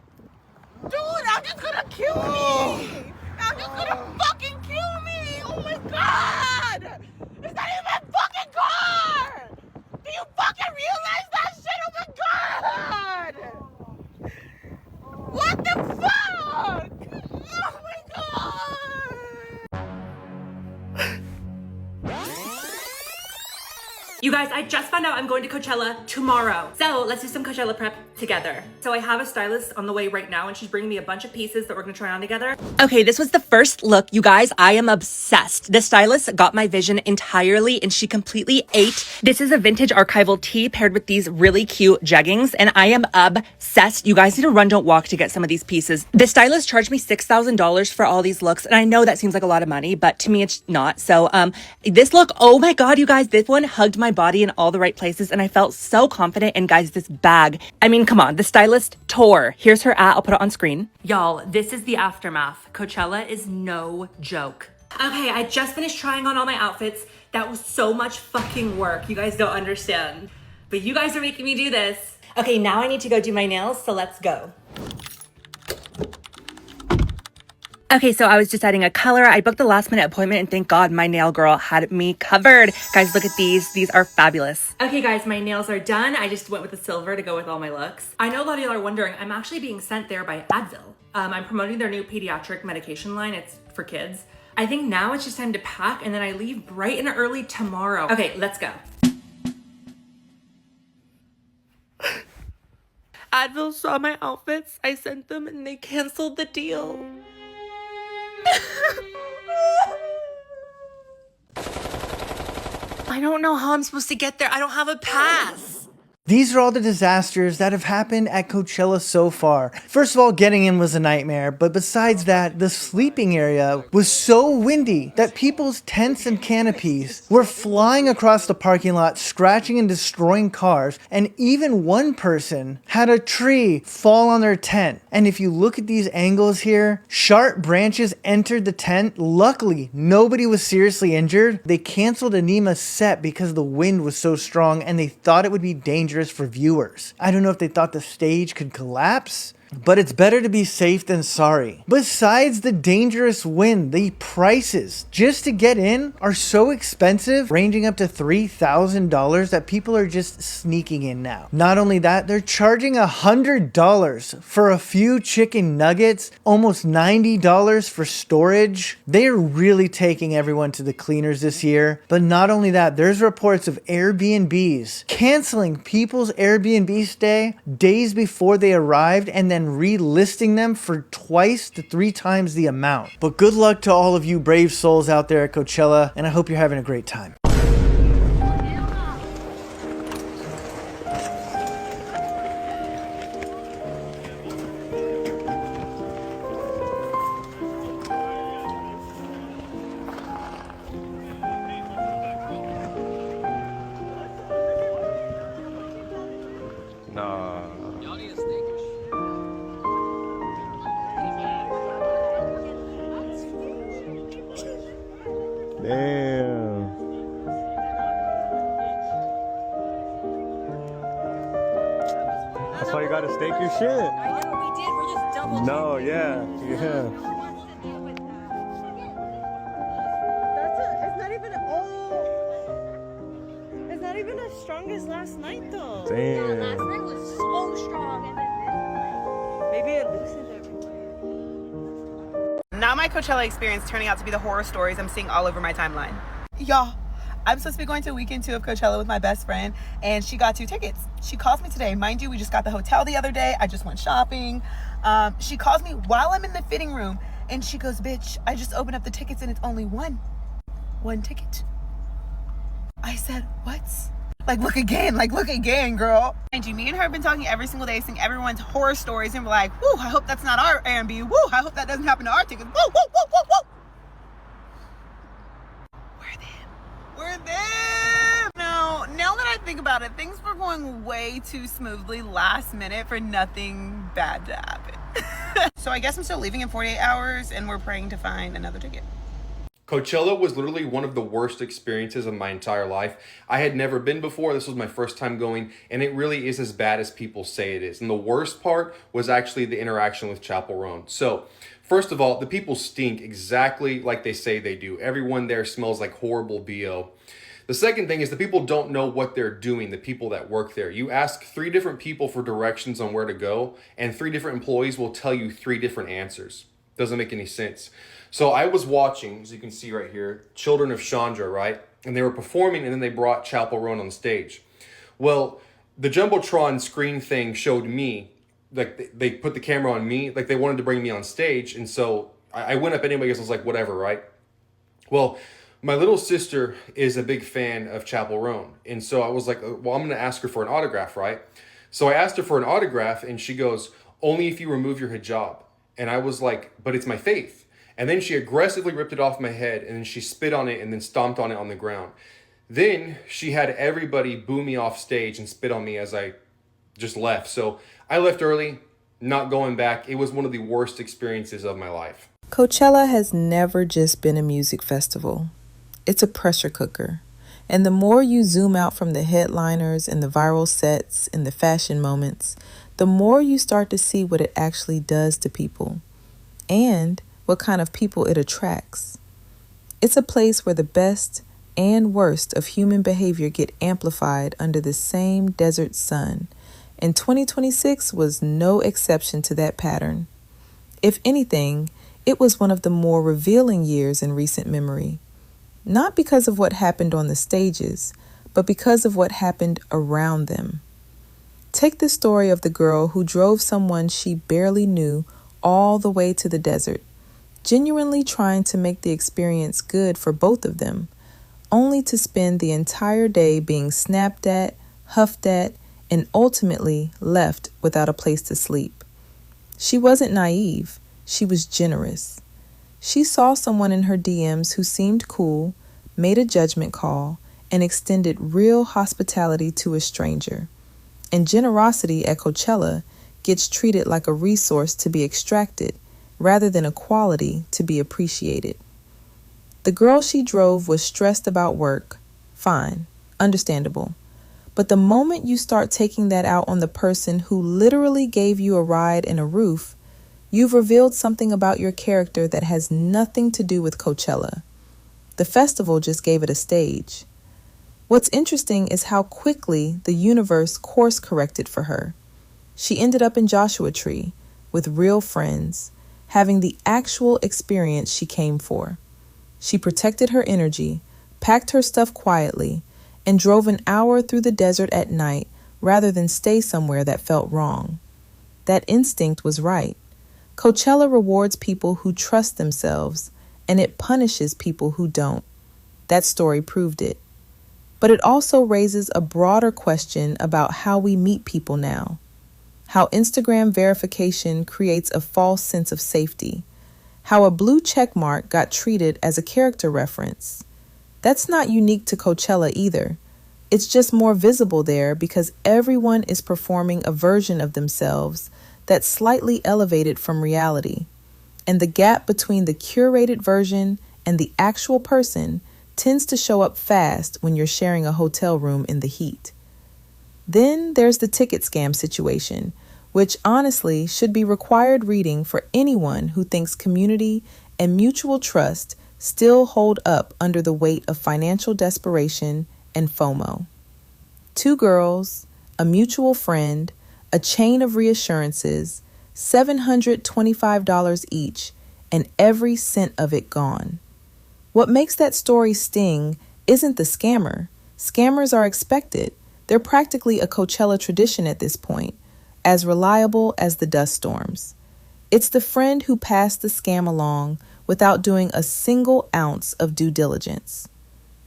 Dude, I'm just gonna kill me! I'm just gonna fucking kill me! Oh my god! It's not even my fucking car! Do you fucking realize that shit? Oh my god! What the fuck? Oh my god! You guys, I just found out I'm going to Coachella tomorrow. So let's do some Coachella prep together. So I have a stylist on the way right now and she's bringing me a bunch of pieces that we're gonna try on together. Okay, this was the first look. You guys, I am obsessed. The stylist got my vision entirely and she completely ate. This is a vintage archival tee paired with these really cute jeggings and I am obsessed. You guys need to run, don't walk to get some of these pieces. The stylist charged me $6,000 for all these looks and I know that seems like a lot of money, but to me it's not. So this look, oh my God, you guys, this one hugged my body in all the right places and I felt so confident. And guys, this bag, I mean, come on, the stylist tore. Here's her at, I'll put it on screen. Y'all, this is the aftermath. Coachella is no joke. Okay, I just finished trying on all my outfits. That was so much fucking work. You guys don't understand. But you guys are making me do this. Okay, now I need to go do my nails, so let's go. Okay, so I was just adding a color. I booked the last minute appointment and thank God my nail girl had me covered. Guys, look at these. These are fabulous. Okay guys, my nails are done. I just went with the silver to go with all my looks. I know a lot of y'all are wondering, I'm actually being sent there by Advil. I'm promoting their new pediatric medication line. It's for kids. I think now it's just time to pack and then I leave bright and early tomorrow. Okay, let's go. Advil saw my outfits. I sent them and they canceled the deal. I don't know how I'm supposed to get there. I don't have a pass. These are all the disasters that have happened at Coachella so far. First of all, getting in was a nightmare, but besides that, the sleeping area was so windy that people's tents and canopies were flying across the parking lot, scratching and destroying cars, and even one person had a tree fall on their tent. And if you look at these angles here, sharp branches entered the tent. Luckily, nobody was seriously injured. They canceled Anima's set because the wind was so strong and they thought it would be dangerous for viewers. I don't know if they thought the stage could collapse, but it's better to be safe than sorry. Besides the dangerous wind, the prices just to get in are so expensive, ranging up to $3,000 that people are just sneaking in now. Not only that, they're charging $100 for a few chicken nuggets, almost $90 for storage. They're really taking everyone to the cleaners this year. But not only that, there's reports of Airbnbs canceling people's Airbnb stay days before they arrived and then relisting them for twice to 3 times the amount. But good luck to all of you brave souls out there at Coachella, and I hope you're having a great time. Damn. That's why you gotta stake your shit. I know we did. We're just double. No, yeah. It's not even. Oh, it's not even as strong as last night though. Damn. Yeah, last night was so strong, and then maybe it loosened everything. Now my Coachella experience turning out to be the horror stories I'm seeing all over my timeline. Y'all, I'm supposed to be going to weekend 2 of Coachella with my best friend, and she got 2 tickets. She calls me today. Mind you, we just got the hotel the other day. I just went shopping. She calls me while I'm in the fitting room, and she goes, bitch, I just opened up the tickets and it's only one ticket. I said, what? Look again, girl. Mind you, me and her have been talking every single day, seeing everyone's horror stories, and we're like, woo, I hope that's not our Airbnb. Woo, I hope that doesn't happen to our tickets. Woo, woo, woo, woo, woo. We're them. Now that I think about it, things were going way too smoothly last minute for nothing bad to happen. So I guess I'm still leaving in 48 hours, and we're praying to find another ticket. Coachella was literally one of the worst experiences of my entire life. I had never been before. This was my first time going, and it really is as bad as people say it is. And the worst part was actually the interaction with Chapel Roan. So, first of all, the people stink exactly like they say they do. Everyone there smells like horrible BO. The second thing is the people don't know what they're doing, the people that work there. You ask 3 different people for directions on where to go, and 3 different employees will tell you 3 different answers. Doesn't make any sense. So I was watching, as you can see right here, Children of Chandra, right? And they were performing, and then they brought Chapel Roan on stage. Well, the Jumbotron screen thing showed me, like they put the camera on me, like they wanted to bring me on stage. And so I went up anyway because I was like, whatever, right? Well, my little sister is a big fan of Chapel Roan. And so I was like, well, I'm going to ask her for an autograph, right? So I asked her for an autograph, and she goes, only if you remove your hijab. And I was like, but it's my faith. And then she aggressively ripped it off my head, and then she spit on it and then stomped on it on the ground. Then she had everybody boo me off stage and spit on me as I just left. So I left early, not going back. It was one of the worst experiences of my life. Coachella has never just been a music festival. It's a pressure cooker. And the more you zoom out from the headliners and the viral sets and the fashion moments, the more you start to see what it actually does to people and what kind of people it attracts. It's a place where the best and worst of human behavior get amplified under the same desert sun, and 2026 was no exception to that pattern. If anything, it was one of the more revealing years in recent memory, not because of what happened on the stages, but because of what happened around them. Take the story of the girl who drove someone she barely knew all the way to the desert, genuinely trying to make the experience good for both of them, only to spend the entire day being snapped at, huffed at, and ultimately left without a place to sleep. She wasn't naive, she was generous. She saw someone in her DMs who seemed cool, made a judgment call, and extended real hospitality to a stranger. And generosity at Coachella gets treated like a resource to be extracted rather than a quality to be appreciated. The girl she drove was stressed about work. Fine, understandable. But the moment you start taking that out on the person who literally gave you a ride and a roof, you've revealed something about your character that has nothing to do with Coachella. The festival just gave it a stage. What's interesting is how quickly the universe course corrected for her. She ended up in Joshua Tree with real friends, having the actual experience she came for. She protected her energy, packed her stuff quietly, and drove an hour through the desert at night rather than stay somewhere that felt wrong. That instinct was right. Coachella rewards people who trust themselves, and it punishes people who don't. That story proved it. But it also raises a broader question about how we meet people now. How Instagram verification creates a false sense of safety. How a blue checkmark got treated as a character reference. That's not unique to Coachella either. It's just more visible there because everyone is performing a version of themselves that's slightly elevated from reality. And the gap between the curated version and the actual person tends to show up fast when you're sharing a hotel room in the heat. Then there's the ticket scam situation, which honestly should be required reading for anyone who thinks community and mutual trust still hold up under the weight of financial desperation and FOMO. 2 girls, a mutual friend, a chain of reassurances, $725 each, and every cent of it gone. What makes that story sting isn't the scammer. Scammers are expected. They're practically a Coachella tradition at this point, as reliable as the dust storms. It's the friend who passed the scam along without doing a single ounce of due diligence.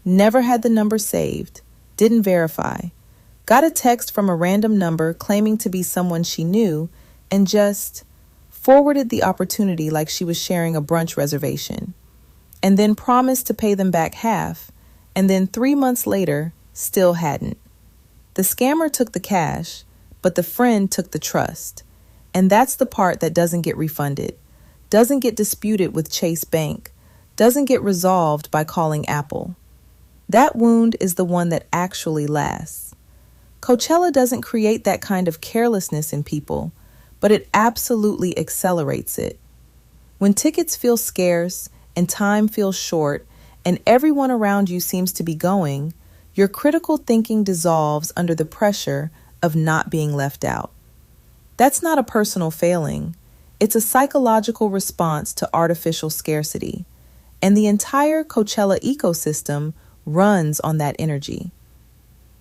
Never had the number saved, didn't verify, got a text from a random number claiming to be someone she knew, and just forwarded the opportunity like she was sharing a brunch reservation, and then promised to pay them back half, and then 3 months later, still hadn't. The scammer took the cash, but the friend took the trust. And that's the part that doesn't get refunded, doesn't get disputed with Chase Bank, doesn't get resolved by calling Apple. That wound is the one that actually lasts. Coachella doesn't create that kind of carelessness in people, but it absolutely accelerates it. When tickets feel scarce and time feels short and everyone around you seems to be going, your critical thinking dissolves under the pressure of not being left out. That's not a personal failing. It's a psychological response to artificial scarcity. And the entire Coachella ecosystem runs on that energy.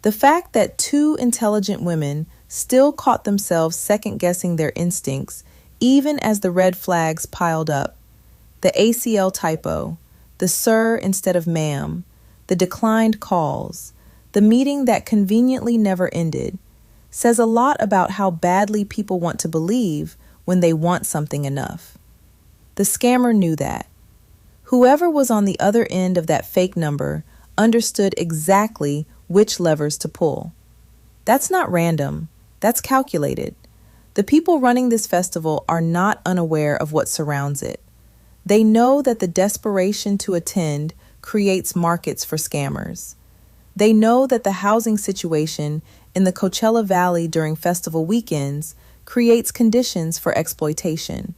The fact that 2 intelligent women still caught themselves second-guessing their instincts even as the red flags piled up, the ACL typo, the sir instead of ma'am, the declined calls, the meeting that conveniently never ended, says a lot about how badly people want to believe when they want something enough. The scammer knew that. Whoever was on the other end of that fake number understood exactly which levers to pull. That's not random, that's calculated. The people running this festival are not unaware of what surrounds it. They know that the desperation to attend creates markets for scammers. They know that the housing situation in the Coachella Valley during festival weekends creates conditions for exploitation.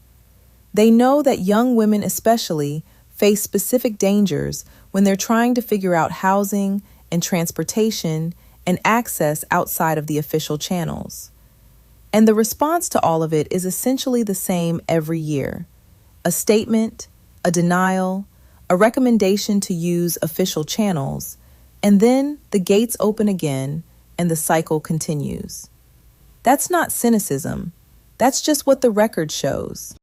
They know that young women especially face specific dangers when they're trying to figure out housing and transportation and access outside of the official channels. And the response to all of it is essentially the same every year. A statement, a denial, a recommendation to use official channels, and then the gates open again and the cycle continues. That's not cynicism. That's just what the record shows.